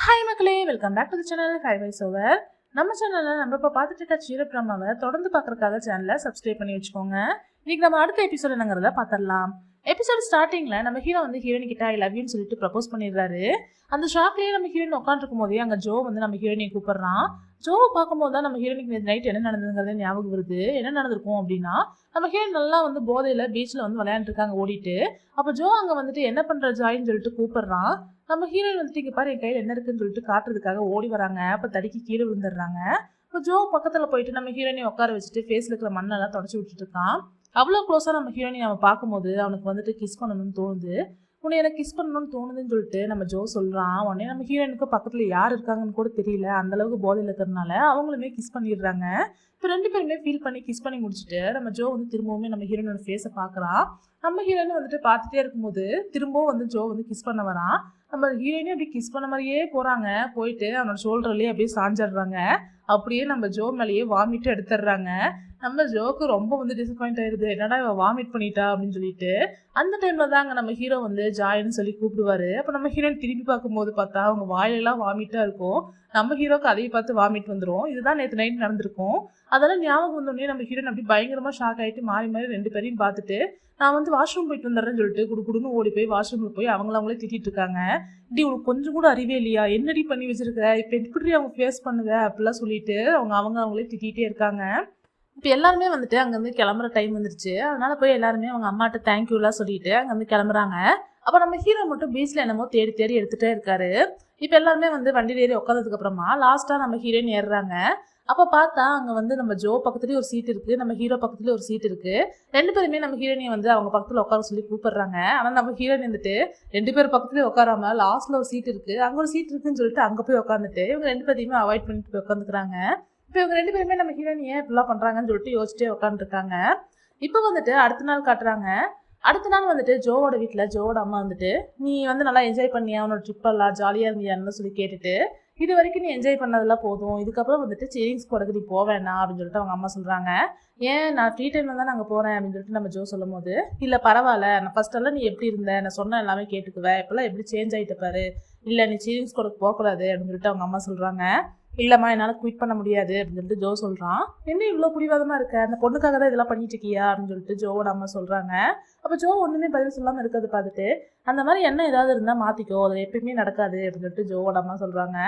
Hi மக்களே, welcome back to the channel 5 Voice Over. நம்ம சேனலில் நம்ம இப்போ பார்த்துட்டு இருக்க சீரப்ராமாவை தொடர்ந்து பார்க்கறதுக்காக சேனலை சப்ஸ்கிரைப் பண்ணி வச்சுக்கோங்க. இன்னைக்கு நம்ம அடுத்த எபிசோட் என்னங்கிறத பார்த்துடலாம். எபிசோட் ஸ்டார்டிங்கில் நம்ம ஹீரோ வந்து ஹீரோயின் கிட்ட ஐ லவ் யூன்னு சொல்லிட்டு ப்ரப்போஸ் பண்ணிடுறாரு. அந்த ஷாக்லேயே நம்ம ஹீரோயின் உட்காந்துருக்கும் போதே அங்கே ஜோ வந்து நம்ம ஹீரோயினை கூப்பிடுறான். ஜோவை பார்க்கும்போது தான் நம்ம ஹீரோயினுக்கு நைட் என்ன நடந்ததுங்கிறத ஞாபகம் வருது. என்ன நடந்திருக்கும் அப்படின்னா, நம்ம ஹீரோயின் நல்லா வந்து போதையில் பீச்சில் வந்து விளையாண்டுருக்காங்க ஓடிட்டு. அப்போ ஜோ அங்கே வந்துட்டு என்ன பண்ணுற ஜாயின்னு சொல்லிட்டு கூப்பிடுறான். நம்ம ஹீரோயின் வந்துட்டு இங்கே பாரு என் கையில் என்ன இருக்குன்னு சொல்லிட்டு காட்டுறதுக்காக ஓடி வராங்க. அப்போ தடுக்கி கீழே விழுந்துடுறாங்க. இப்போ ஜோ பக்கத்தில் போயிட்டு நம்ம ஹீரோயினை உட்கார வச்சுட்டு ஃபேஸில் இருக்கிற மண்ணெல்லாம் தொடச்சி விட்டுட்டு இருக்கான். அவ்வளோ க்ளோஸாக நம்ம ஹீரோயினை அவன் பார்க்கும்போது அவனுக்கு வந்துட்டு கிஸ் பண்ணணும்னு தோணுது. உன்னை எனக்கு கிஸ் பண்ணணும்னு தோணுதுன்னு சொல்லிட்டு நம்ம ஜோ சொல்கிறான். உடனே நம்ம ஹீரோயினுக்கு பக்கத்தில் யார் இருக்காங்கன்னு கூட தெரியல. அந்தளவுக்கு போதையில் இருக்கிறதுனால அவங்களுமே கிஸ் பண்ணிடுறாங்க. இப்போ 2 பேருமே ஃபீல் பண்ணி கிஸ் பண்ணி முடிச்சுட்டு நம்ம ஜோ வந்து திரும்பவுமே நம்ம ஹீரோயினோட ஃபேஸை பார்க்குறான். நம்ம ஹீரோயின் வந்துட்டு பார்த்துட்டே இருக்கும்போது திரும்பவும் வந்து ஜோ வந்து கிஸ் பண்ண வரான். நம்ம ஹீரோயினே அப்படி கிஸ் பண்ண மாதிரியே போகிறாங்க. போயிட்டு அவனோட ஷோல்டர்லேயே அப்படியே சாஞ்சிடுறாங்க. அப்படியே நம்ம ஜோ மேலேயே வாமிட்டு எடுத்துடுறாங்க. நம்ம ஜோக்கு ரொம்ப வந்து டிசப்பாயிண்ட் ஆயிடுது. என்னடா இவன் வாமிட் பண்ணிட்டா அப்படின்னு சொல்லிட்டு. அந்த டைமில் தான் அங்கே நம்ம ஹீரோ வந்து ஜாயின்னு சொல்லி கூப்பிடுவாரு. அப்போ நம்ம ஹீரோயின் திரும்பி பார்க்கும்போது பார்த்தா அவங்க வாயிலெல்லாம் வாமிட்டாக இருக்கும். நம்ம ஹீரோக்கு அதையும் பார்த்து வாமிட் வந்துடும். இதுதான் நேற்று நைட் நடந்திருக்கும். அதெல்லாம் ஞாபகம் வந்தோடனே நம்ம ஹீரோயின் அப்படி பயங்கரமாக ஷாக் ஆகிட்டு மாறி மாறி 2 பேரையும் பார்த்துட்டு நான் வந்து வாஷ்ரூம் போயிட்டு வந்துடுறேன்னு சொல்லிட்டு குடுன்னு ஓடி போய் வாஷ்ரூமில் போய் அவங்களே திட்டிட்டு இருக்காங்க. இப்படி உனக்கு கொஞ்சம் கூட அறிவே இல்லையா, என்னடி பண்ணி வச்சிருக்க, இப்போ எப்படி அவங்க ஃபேஸ் பண்ணுவ அப்படிலாம் சொல்லிட்டு அவங்களே திட்டிகிட்டே இருக்காங்க. இப்போ எல்லாருமே வந்துட்டு அங்கேருந்து கிளம்புற டைம் வந்துருச்சு. அதனால போய் எல்லாருமே அவங்க அம்மாட்ட தேங்க்யூலாம் சொல்லிட்டு அங்கேருந்து கிளம்புறாங்க. அப்போ நம்ம ஹீரோ மட்டும் பீச்சில் என்னமோ தேடி தேடி எடுத்துகிட்டே இருக்காரு. இப்போ எல்லாருமே வந்து வண்டியில் ஏறி உட்காந்ததுக்கு அப்புறமா லாஸ்ட்டாக நம்ம ஹீரோயின் ஏறுறாங்க. அப்போ பார்த்தா அங்கே வந்து நம்ம ஜோ பக்கத்துலேயும் ஒரு சீட் இருக்குது, நம்ம ஹீரோ பக்கத்துலேயும் ஒரு சீட் இருக்குது. 2 பேருமே நம்ம ஹீரோயினை வந்து அவங்க பக்கத்தில் உட்கார சொல்லி கூப்பிடுறாங்க. ஆனால் நம்ம ஹீரோயின் வந்துட்டு 2 பேர் பக்கத்துலேயே உட்காராம லாஸ்ட்டில் ஒரு சீட் இருக்குது, அங்கே ஒரு சீட் இருக்குன்னு சொல்லிட்டு அங்கே போய் உட்காந்துட்டு இவங்க 2 பேரையுமே அவாய்ட் பண்ணிட்டு போய் உட்காந்துக்கிறாங்க. இப்போ இவங்க 2 பேருமே நம்ம ஹீரோயின் ஏன் இப்படிலாம் பண்ணுறாங்கன்னு சொல்லிட்டு யோசிச்சுட்டே உட்காந்துருக்காங்க. இப்போ வந்துட்டு அடுத்த நாள் காட்டுறாங்க. அடுத்த நாள் வந்துட்டு ஜோவோட வீட்டில் ஜோவோட அம்மா வந்துட்டு நீ வந்து நல்லா என்ஜாய் பண்ணியா, உன்னோட ட்ரிப்பெல்லாம் ஜாலியாக இருந்தியான்னு சொல்லி கேட்டுட்டு இது வரைக்கும் நீ என்ஜாய் பண்ணதெல்லாம் போதும், இதுக்கப்புறம் வந்துட்டு சேவிங்ஸ் போடுறதுக்கு நீ போவேண்ணா அப்படின்னு சொல்லிட்டு அவங்க அம்மா சொல்கிறாங்க. ஏன் நான் ஃப்ரீ டைமில் தான் நாங்கள் போகிறேன் அப்படின்னு சொல்லிட்டு நம்ம ஜோ சொல்லும் போது இல்லை பரவாயில்ல, நான் ஃபஸ்ட்டெல்லாம் நீ எப்படி இருந்த, நான் சொன்ன எல்லாமே கேட்டுக்குவேன், இப்போல்லாம் எப்படி சேஞ்ச் ஆகிட்ட பாரு, இல்லை நீ சேவிங்ஸ் கொடுக்க போகக்கூடாது அப்படின்னு சொல்லிட்டு அவங்க அம்மா சொல்கிறாங்க. இல்லைம்மா என்னால் குவிட் பண்ண முடியாது அப்படின்னு சொல்லிட்டு ஜோ சொல்கிறான். என்ன இவ்வளோ பிடிவாதமாக இருக்க, அந்த பொண்ணுக்காக தான் இதெல்லாம் பண்ணிட்டு இருக்கியா அப்படின்னு சொல்லிட்டு ஜோவோட அம்மா சொல்கிறாங்க. அப்போ ஜோ ஒன்றுமே பதில் சொல்லாமல் இருக்கிறது பார்த்துட்டு அந்த மாதிரி என்ன ஏதாவது இருந்தால் மாற்றிக்கோ, அது எப்பயுமே நடக்காது அப்படின்னு சொல்லிட்டு ஜோவோட அம்மா சொல்கிறாங்க.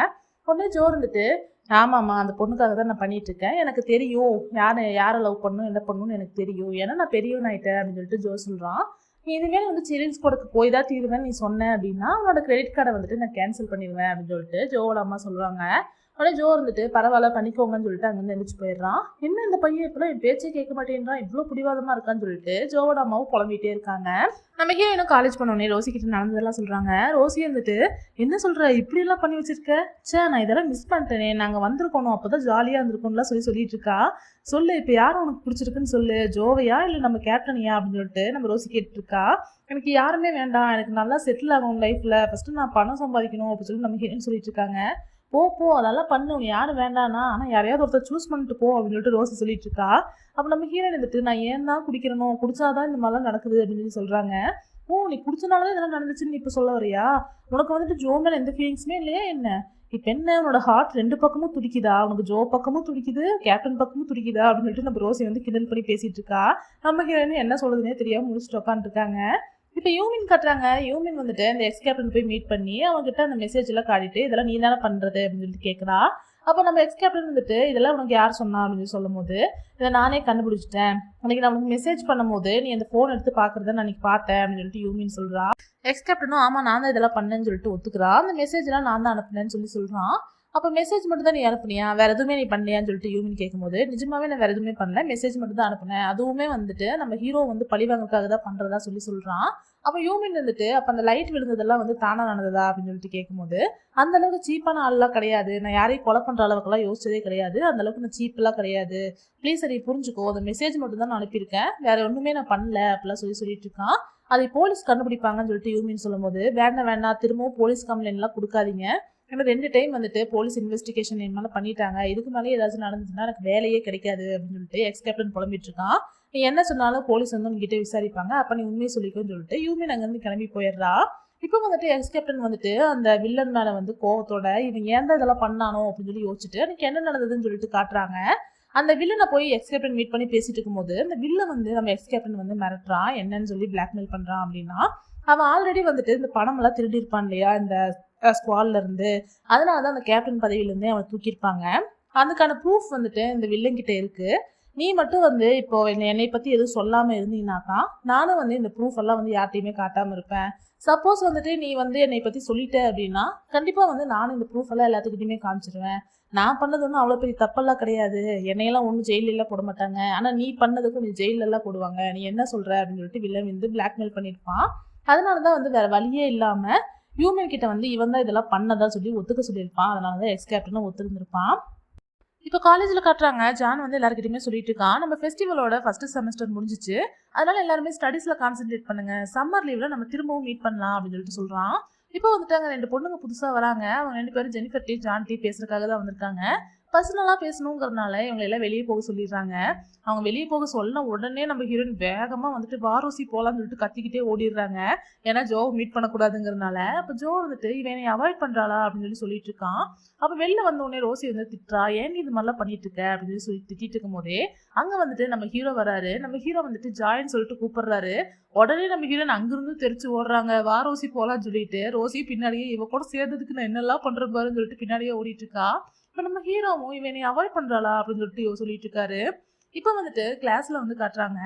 உடனே ஜோ இருந்துட்டு ஆமாம்மா அந்த பொண்ணுக்காக தான் நான் பண்ணிட்டு இருக்கேன், எனக்கு தெரியும் யாரை லவ் பண்ணணும் என்ன பண்ணணும்னு எனக்கு தெரியும், ஏன்னா நான் பெரியவன் ஆகிட்டேன் அப்படின்னு சொல்லிட்டு ஜோ சொல்கிறான். நீ இதுமாரி வந்து சேவிங்ஸ் கொடுக்க போய் தான் தீருவேன்னு நீ சொன்னேன் அப்படின்னா அவனோட கிரெடிட் கார்டை வந்துட்டு நான் கேன்சல் பண்ணிடுவேன் அப்படின்னு சொல்லிட்டு ஜோவோட அம்மா சொல்கிறாங்க. உடனே ஜோ இருந்துட்டு பரவாயில்ல பண்ணிக்கோங்கன்னு சொல்லிட்டு அங்கேருந்து எழுந்திரிச்சு போயிடுறான். என்ன இந்த பையன் இப்போலாம் என் பேச்சே கேட்க மாட்டேன்றான், இவ்வளோ பிடிவாதமாக இருக்கான்னு சொல்லிட்டு ஜோவோட அம்மாவும் புலம்பிகிட்டே இருக்காங்க. நம்ம ஹீரோயினும் காலேஜ் பண்ணோடனே ரோசி கிட்ட நடந்ததெல்லாம் சொல்கிறாங்க. ரோசி இருந்துட்டு என்ன சொல்கிற, இப்படியெல்லாம் பண்ணி வச்சிருக்க, நான் இதெல்லாம் மிஸ் பண்ணிட்டேனே, நாங்கள் வந்திருக்கணும் அப்போ தான் ஜாலியாக இருந்திருக்கோம்லாம் சொல்லிட்டு இருக்கா. சொல்லு இப்போ யாரும் உனக்கு பிடிச்சிருக்குன்னு சொல்லு, ஜோவையா இல்லை நம்ம கேப்டனையா அப்படின்னு சொல்லிட்டு நம்ம ரோசி கேட்டுருக்கா. எனக்கு யாருமே வேண்டாம், எனக்கு நல்லா செட்டில் ஆகணும் லைஃப்பில், ஃபஸ்ட்டு நான் பணம் சம்பாதிக்கணும் அப்படின்னு சொல்லி நம்ம ஹீரோன்னு சொல்லிட்டு இருக்காங்க. போ அதெல்லாம் பண்ணு, யாரும் வேண்டானா, ஆனால் யாரையாவது ஒருத்தர் சூஸ் பண்ணிட்டு போ அப்படின்னு சொல்லிட்டு ரோசி சொல்லிட்டு இருக்கா. அப்போ நம்ம ஹீரோயின் வந்துட்டு நான் ஏன் தான் குடிக்கிறணும், குடிச்சாதான் இந்த மாதிரிலாம் நடக்குது அப்படின்னு சொல்லி சொல்கிறாங்க. நீ குடிச்சனாலதான் இதெல்லாம் நடந்துச்சுன்னு நீ இப்போ சொல்ல வரியா, உனக்கு வந்துட்டு ஜோ மேலே எந்த ஃபீலிங்ஸுமே இல்லையா என்ன, இப்போ என்ன உன்னோட ஹார்ட் 2 பக்கமும் துடிக்குதா, உனக்கு ஜோ பக்கமும் துடிக்குது கேப்டன் பக்கமும் துடிக்குதா அப்படின்னு சொல்லிட்டு நம்ம ரோசி வந்து கிண்டல் பண்ணி பேசிட்டு இருக்கா. நம்ம ஹீரோயின் என்ன சொல்றதுன்னே தெரியாமல் முடிச்சுட்டு உட்காந்துருக்காங்க. இப்போ யூமின் காட்டுறாங்க. யூமின் வந்துட்டு அந்த எக்ஸ் கேப்டன் போய் மீட் பண்ணி அவங்ககிட்ட அந்த மெசேஜ் எல்லாம் காட்டிட்டு இதெல்லாம் நீ தானே பண்ணுறது அப்படின்னு சொல்லிட்டு கேட்குறா. அப்போ நம்ம எக்ஸ் கேப்டன் வந்துட்டு இதெல்லாம் உனக்கு யார் சொன்னா அப்படின்னு சொல்லும் போது இதை நானே கண்டுபிடிச்சிட்டேன், அன்றைக்கி நான் உனக்கு மெசேஜ் பண்ணும் போது நீ அந்த ஃபோன் எடுத்து பார்க்குறத நான் அன்றைக்கி பார்த்தேன் அப்படின்னு சொல்லிட்டு யூமின் சொல்கிறா. எக்ஸ் கேப்டனும் ஆமாம் நான் தான் இதெல்லாம் பண்ணேன்னு சொல்லிட்டு ஒத்துக்கிறா. அந்த மெசேஜ்லாம் நான் தான் அனுப்புனேன்னு சொல்கிறான். அப்போ மெசேஜ் மட்டும் தான் நீ அனுப்புனியா, வேறு எதுவுமே நீ பண்ணலையான்னு சொல்லிட்டு யூமின் கேட்கும்போது நிஜமாவே நான் வேறு எதுவுமே பண்ணல, மெசேஜ் மட்டும் தான் அனுப்புனேன், அதுவுமே வந்துட்டு நம்ம ஹீரோ வந்து பழிவாங்கறதுக்காக தான் பண்ணுறதா சொல்கிறான். அப்போ யூமின் வந்துட்டு அப்போ அந்த லைட் விழுந்ததெல்லாம் வந்து தானாக நடந்ததா அப்படின்னு சொல்லிட்டு கேட்கும்போது அந்த அளவுக்கு சீப்பான ஆள்லாம் கிடையாது, நான் யாரையும் கொலை பண்ணுற அளவுக்குலாம் யோசிச்சதே கிடையாது, அந்த அளவுக்கு நான் சீப்பெல்லாம் கிடையாது, ப்ளீஸ் அதை புரிஞ்சுக்கோ, அந்த மெசேஜ் மட்டும் தான் நான் அனுப்பியிருக்கேன், வேற ஒன்றுமே நான் பண்ணல அப்படிலாம் சொல்லிட்டு இருக்கான். அதை போலீஸ் கண்டுபிடிப்பாங்கன்னு சொல்லிட்டு யூமின் சொல்லும் போது வேண்டாம் திரும்பவும் போலீஸ் கம்ப்ளைண்ட்லாம் கொடுக்காதீங்க, ஏன்னா 2 டைம் வந்துட்டு போலீஸ் இன்வெஸ்டிகேஷன் என் மேலே பண்ணிட்டாங்க, இதுக்கு மேலே ஏதாச்சும் நடந்துச்சுன்னா எனக்கு வேலையே கிடைக்காது அப்படின்னு சொல்லிட்டு எக்ஸ் கேப்டன் புலம்பிட்டு இருக்கான். நீ என்ன சொன்னாலும் போலீஸ் வந்து உங்ககிட்ட விசாரிப்பாங்க, அப்போ நீ உண்மையை சொல்லிக்கோன்னு சொல்லிட்டு யூமின் அங்கேருந்து கிளம்பி போயிடுறா. இப்போ வந்துட்டு எக்ஸ் கேப்டன் வந்துட்டு அந்த வில்லன் மேல வந்து கோவத்தோட இவன் ஏன் தான் இதெல்லாம் பண்ணானோ அப்படின்னு சொல்லி யோசிச்சுட்டு எனக்கு என்ன நடந்ததுன்னு சொல்லிட்டு காட்டுறாங்க. அந்த வில்லனை போய் எக்ஸ் கேப்டன் மீட் பண்ணி பேசிட்டு இருக்கும்போது அந்த வில்லன் வந்து நம்ம எக்ஸ் கேப்டன் வந்து மிரட்டுறான், என்னன்னு சொல்லி பிளாக்மெயில் பண்றான் அப்படின்னா, அவன் ஆல்ரெடி வந்துட்டு இந்த பணம் எல்லாம் திருடி இருப்பான் இல்லையா இந்த ஸ்குவாட்ல இருந்து, அதனாலதான் அந்த கேப்டன் பதவியில இருந்தே அவனை தூக்கியிருப்பாங்க. அதுக்கான ப்ரூஃப் வந்துட்டு இந்த வில்லன் கிட்ட இருக்கு. நீ மட்டும் வந்து இப்போ என்னை பத்தி எதுவும் சொல்லாம இருந்தீங்கன்னாக்கா நானும் வந்து இந்த ப்ரூஃப் எல்லாம் வந்து யார்ட்டையுமே காட்டாம இருப்பேன். சப்போஸ் வந்துட்டு நீ வந்து என்னை பத்தி சொல்லிட்ட அப்படின்னா கண்டிப்பா வந்து நானும் இந்த ப்ரூஃப் எல்லாம் எல்லாத்துக்கிட்டையுமே காமிச்சிருவேன். நான் பண்ணது ஒன்றும் அவ்வளோ பெரிய தப்பெல்லாம் கிடையாது, என்னையெல்லாம் ஒன்றும் ஜெயிலெல்லாம் போட மாட்டாங்க, ஆனால் நீ பண்ணதுக்கும் நீ ஜெயிலெல்லாம் போடுவாங்க, நீ என்ன சொல்ற அப்படின்னு சொல்லிட்டு வில்லன் வந்து பிளாக்மெயில் பண்ணியிருப்பான். அதனாலதான் வந்து வேற வழியே இல்லாம ஹியூமன் கிட்ட வந்து இவன் தான் இதெல்லாம் பண்ணதா சொல்லி ஒத்துக்க சொல்லியிருப்பான். அதனாலதான் எக்ஸ் கேப்டனும் ஒத்துருந்துருப்பான். இப்போ காலேஜில் காட்டுறாங்க, ஜான் வந்து எல்லாருக்கிட்டையுமே சொல்லிட்டு இருக்கான், நம்ம ஃபெஸ்டிவலோட ஃபர்ஸ்ட் செமஸ்டர் முடிஞ்சிச்சு, அதனால எல்லாருமே ஸ்டடீஸில் கான்சென்ட்ரேட் பண்ணுங்க, சம்மர் லீவில் நம்ம திரும்பவும் மீட் பண்ணலாம் அப்படின்னு சொல்லிட்டு சொல்கிறான். இப்போ வந்துட்டு அங்கே 2 பொண்ணுங்க புதுசாக வராங்க. அவங்க 2 பேரும் ஜெனிஃபர் டீ ஜான் டீ பேசுறதுக்காக தான் வந்திருக்காங்க. பர்சனலாக பேசணுங்கிறதுனால இவங்க எல்லாம் வெளியே போக சொல்லிடுறாங்க. அவங்க வெளியே போக சொன்ன உடனே நம்ம ஹீரோயின் வேகமாக வந்துட்டு வாரோசி போகலான்னு சொல்லிட்டு கத்திக்கிட்டே ஓடிடுறாங்க. ஏன்னா ஜோ மீட் பண்ணக்கூடாதுங்கிறதுனால. அப்போ ஜோ வந்துட்டு இவனை அவாய்ட் பண்ணுறாளா அப்படின்னு சொல்லிட்டு இருக்கான். அப்போ வெளில வந்த உடனே ரோசி வந்து திட்டுறா, ஏன் இது மாதிரிலாம் பண்ணிட்டு இருக்க அப்படின்னு சொல்லி திட்டிட்டு இருக்கும் போதே அங்கே வந்துட்டு நம்ம ஹீரோ வராரு. நம்ம ஹீரோ வந்துட்டு ஜாயின்னு சொல்லிட்டு கூப்பிடுறாரு. உடனே நம்ம ஹீரோயின் அங்கிருந்து தெரிச்சு ஓடுறாங்க, வாரோசி போகலான்னு சொல்லிட்டு. ரோசி பின்னாடியே இவ கூட சேர்ந்ததுக்கு நான் என்னெல்லாம் பண்றேன் பாருன்னு சொல்லிட்டு பின்னாடியே ஓடிட்டு இருக்கா. இப்போ நம்ம ஹீரோவும் இவனை அவாய்ட் பண்றாளா அப்படின்னு சொல்லிட்டு சொல்லிட்டு இருக்காரு. இப்போ வந்துட்டு கிளாஸ்ல வந்து காட்டுறாங்க.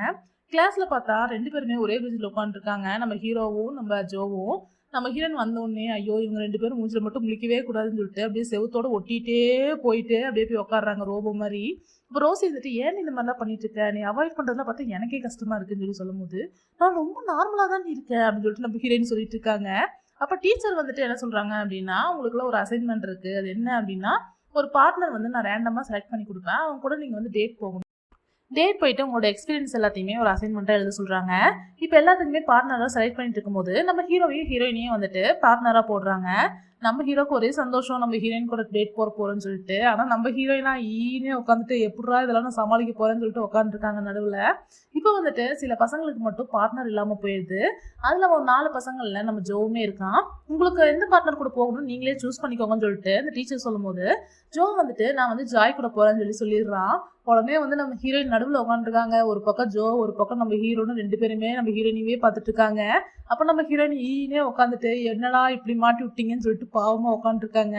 கிளாஸ்ல பார்த்தா 2 பேருமே ஒரே பெஞ்சில் உட்காந்துருக்காங்க, நம்ம ஹீரோவும் நம்ம ஜோவும். நம்ம ஹீரோயின் வந்த உடனே ஐயோ இவங்க 2 பேரும் மூஞ்சில மட்டும் முழிக்கவே கூடாதுன்னு சொல்லிட்டு அப்படியே செவுத்தோட ஒட்டிட்டே போயிட்டு அப்படியே போய் உட்காடுறாங்க ரோபோ மாதிரி. இப்போ ரோசி வந்துட்டு ஏன் இந்த மாதிரிலாம் பண்ணிட்டு இருக்க, நீ அவாய்ட் பண்றதுலாம் பார்த்தா எனக்கே கஷ்டமா இருக்குன்னு சொல்லி சொல்லும் போது நான் ரொம்ப நார்மலா தான் இருக்கேன் அப்படின்னு சொல்லிட்டு நம்ம ஹீரோயின் சொல்லிட்டு இருக்காங்க. அப்போ டீச்சர் வந்துட்டு என்ன சொல்றாங்க அப்படின்னா, உங்களுக்குலாம் ஒரு அசைன்மெண்ட் இருக்கு, அது என்ன அப்படின்னா ஒரு பார்ட்னர் வந்து நான் ரேண்டமாக செலக்ட் பண்ணி கொடுப்பேன், அவங்க கூட நீங்கள் வந்து டேட் போகணும். டேட் போயிட்டு உங்களோட எக்ஸ்பீரியன்ஸ் எல்லாத்தையுமே ஒரு அசைன்மெண்ட்டாக எழுத சொல்கிறாங்க. இப்போ எல்லாத்துக்குமே பார்ட்னராக செலக்ட் பண்ணிட்டு இருக்கும்போது நம்ம ஹீரோவையும் ஹீரோயினையும் வந்துட்டு பார்ட்னராக போடுறாங்க. நம்ம ஹீரோக்கு ஒரே சந்தோஷம், நம்ம ஹீரோயின் கூட டேட் போகிறோன்னு சொல்லிட்டு. ஆனால் நம்ம ஹீரோயினா ஈனே உட்காந்துட்டு எப்படா இதெல்லாம் நான் சமாளிக்க போகிறேன்னு சொல்லிட்டு உட்காந்துருக்காங்க நடுவில். இப்போ வந்துட்டு சில பசங்களுக்கு மட்டும் பார்ட்னர் இல்லாமல் போயிடுது. அதில் ஒரு 4 பசங்களில் நம்ம ஜோவுமே இருக்கான். உங்களுக்கு எந்த பார்ட்னர் கூட போகணும்னு நீங்களே சூஸ் பண்ணிக்கோங்கன்னு சொல்லிட்டு அந்த டீச்சர் சொல்லும் போது ஜோ வந்துட்டு நான் வந்து ஜாய் கூட போகிறேன்னு சொல்லிடுறான். உடனே வந்து நம்ம ஹீரோயின் நடுவில் உட்காந்துருக்காங்க. ஒரு பக்கம் ஜோ, ஒரு பக்கம் நம்ம ஹீரோன்னு 2 பேருமே நம்ம ஹீரோயினவே பார்த்துட்டு இருக்காங்க. அப்போ நம்ம ஹீரோயின் ஈனே உட்காந்துட்டு என்னடா இப்படி மாட்டி விட்டீங்கன்னு சொல்லிட்டு பாவமா உட்காந்துருக்காங்க.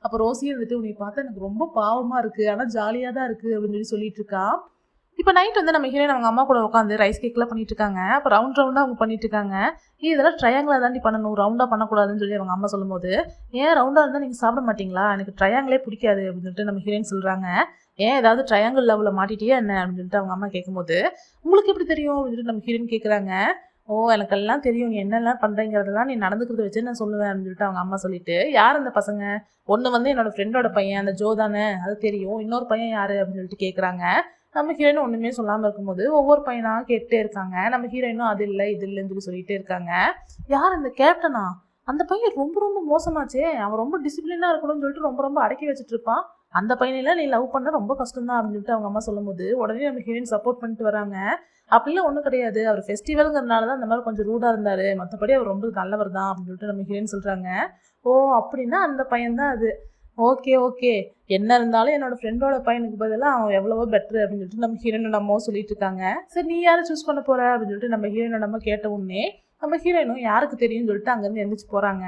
அப்போ ரோசியை வந்துட்டு உன்னை பார்த்தா எனக்கு ரொம்ப பாவமா இருக்கு, ஆனால் ஜாலியாக தான் இருக்கு அப்படின்னு சொல்லிட்டு இருக்கா. இப்போ நைட் வந்து நம்ம ஹீரோயின் அவங்க அம்மா கூட உட்காந்து ரைஸ் கேக்லாம் பண்ணிட்டு இருக்காங்க. அப்போ ரவுண்டாக அவங்க பண்ணிட்டு இருக்காங்க. இதெல்லாம் ட்ரையாங்கிளாக தாண்டி பண்ணணும், ரவுண்டாக பண்ணக்கூடாதுன்னு சொல்லி அவங்க அம்மா சொல்லும்போது, ஏன் ரவுண்டாக இருந்தால் நீங்கள் சாப்பிட மாட்டீங்களா, எனக்கு ட்ரையாங்கிளே பிடிக்காது அப்படின்னு சொல்லிட்டு நம்ம ஹீரோயின் சொல்கிறாங்க. ஏன் ஏதாவது ட்ரையாங்கிள் லெவலில் மாட்டிட்டியா என்ன அப்படின்னு சொல்லிட்டு அவங்க அம்மா கேட்கும்போது, உங்களுக்கு எப்படி தெரியும் அப்படின்னு சொல்லிட்டு நம்ம ஹீரோயின் கேட்குறாங்க. ஓ எனக்கெல்லாம் தெரியும், நீ என்னெல்லாம் பண்ணுறீங்கிறதெல்லாம் நீ நடந்துக்கிறத வச்சு நான் சொல்லுவேன் அப்படின்னு சொல்லிட்டு அவங்க அம்மா சொல்லிட்டு, யார் அந்த பசங்க, ஒன்று வந்து என்னோட ஃப்ரெண்டோட பையன் அந்த ஜோ தானே, அது தெரியும், இன்னொரு பையன் யாரு அப்படின்னு சொல்லிட்டு கேட்குறாங்க. நம்ம ஹீரோயினும் ஒன்றுமே சொல்லாமல் இருக்கும்போது ஒவ்வொரு பையனாக கேட்டே இருக்காங்க. நம்ம ஹீரோயினும் அது இல்லை இது இல்லைன்னு சொல்லி சொல்லிட்டே இருக்காங்க. யார் இந்த கேப்டனா, அந்த பையன் ரொம்ப ரொம்ப மோசமாச்சே, அவன் ரொம்ப டிசிப்ளினாக இருக்கணும்னு சொல்லிட்டு ரொம்ப ரொம்ப அடக்கி வச்சுட்டு இருப்பான், அந்த பையனெல்லாம் நீ லவ் பண்ண ரொம்ப கஷ்டம் தான் அப்படின்னு சொல்லிட்டு அவங்க அம்மா சொல்லும் போது உடனே நம்ம ஹீரோயின் சப்போர்ட் பண்ணிட்டு வராங்க. அப்படிலாம் ஒன்றும் கிடையாது, அவர் ஃபெஸ்டிவலுங்கிறதுனால தான் அந்த மாதிரி கொஞ்சம் ரூடாக இருந்தார், மற்றபடி அவர் ரொம்ப நல்லவர் தான் அப்படின்னு சொல்லிட்டு நம்ம ஹீரோயின் சொல்கிறாங்க. ஓ அப்படின்னா அந்த பையன் தான் அது, ஓகே ஓகே, என்ன இருந்தாலும் என்னோட ஃப்ரெண்டோட பையனுக்கு பதிலாக அவன் எவ்வளவோ பெட்ரு அப்படின்னு சொல்லிட்டு நம்ம ஹீரோயினோட அம்மாவும் சொல்லிட்டு இருக்காங்க. சரி நீ யாரை சூஸ் பண்ண போற அப்படின்னு சொல்லிட்டு நம்ம ஹீரோயினோட அம்மா கேட்ட உடனே நம்ம ஹீரோயினும் யாருக்கு தெரியும்னு சொல்லிட்டு அங்கேருந்து எந்திரிச்சு போகிறாங்க.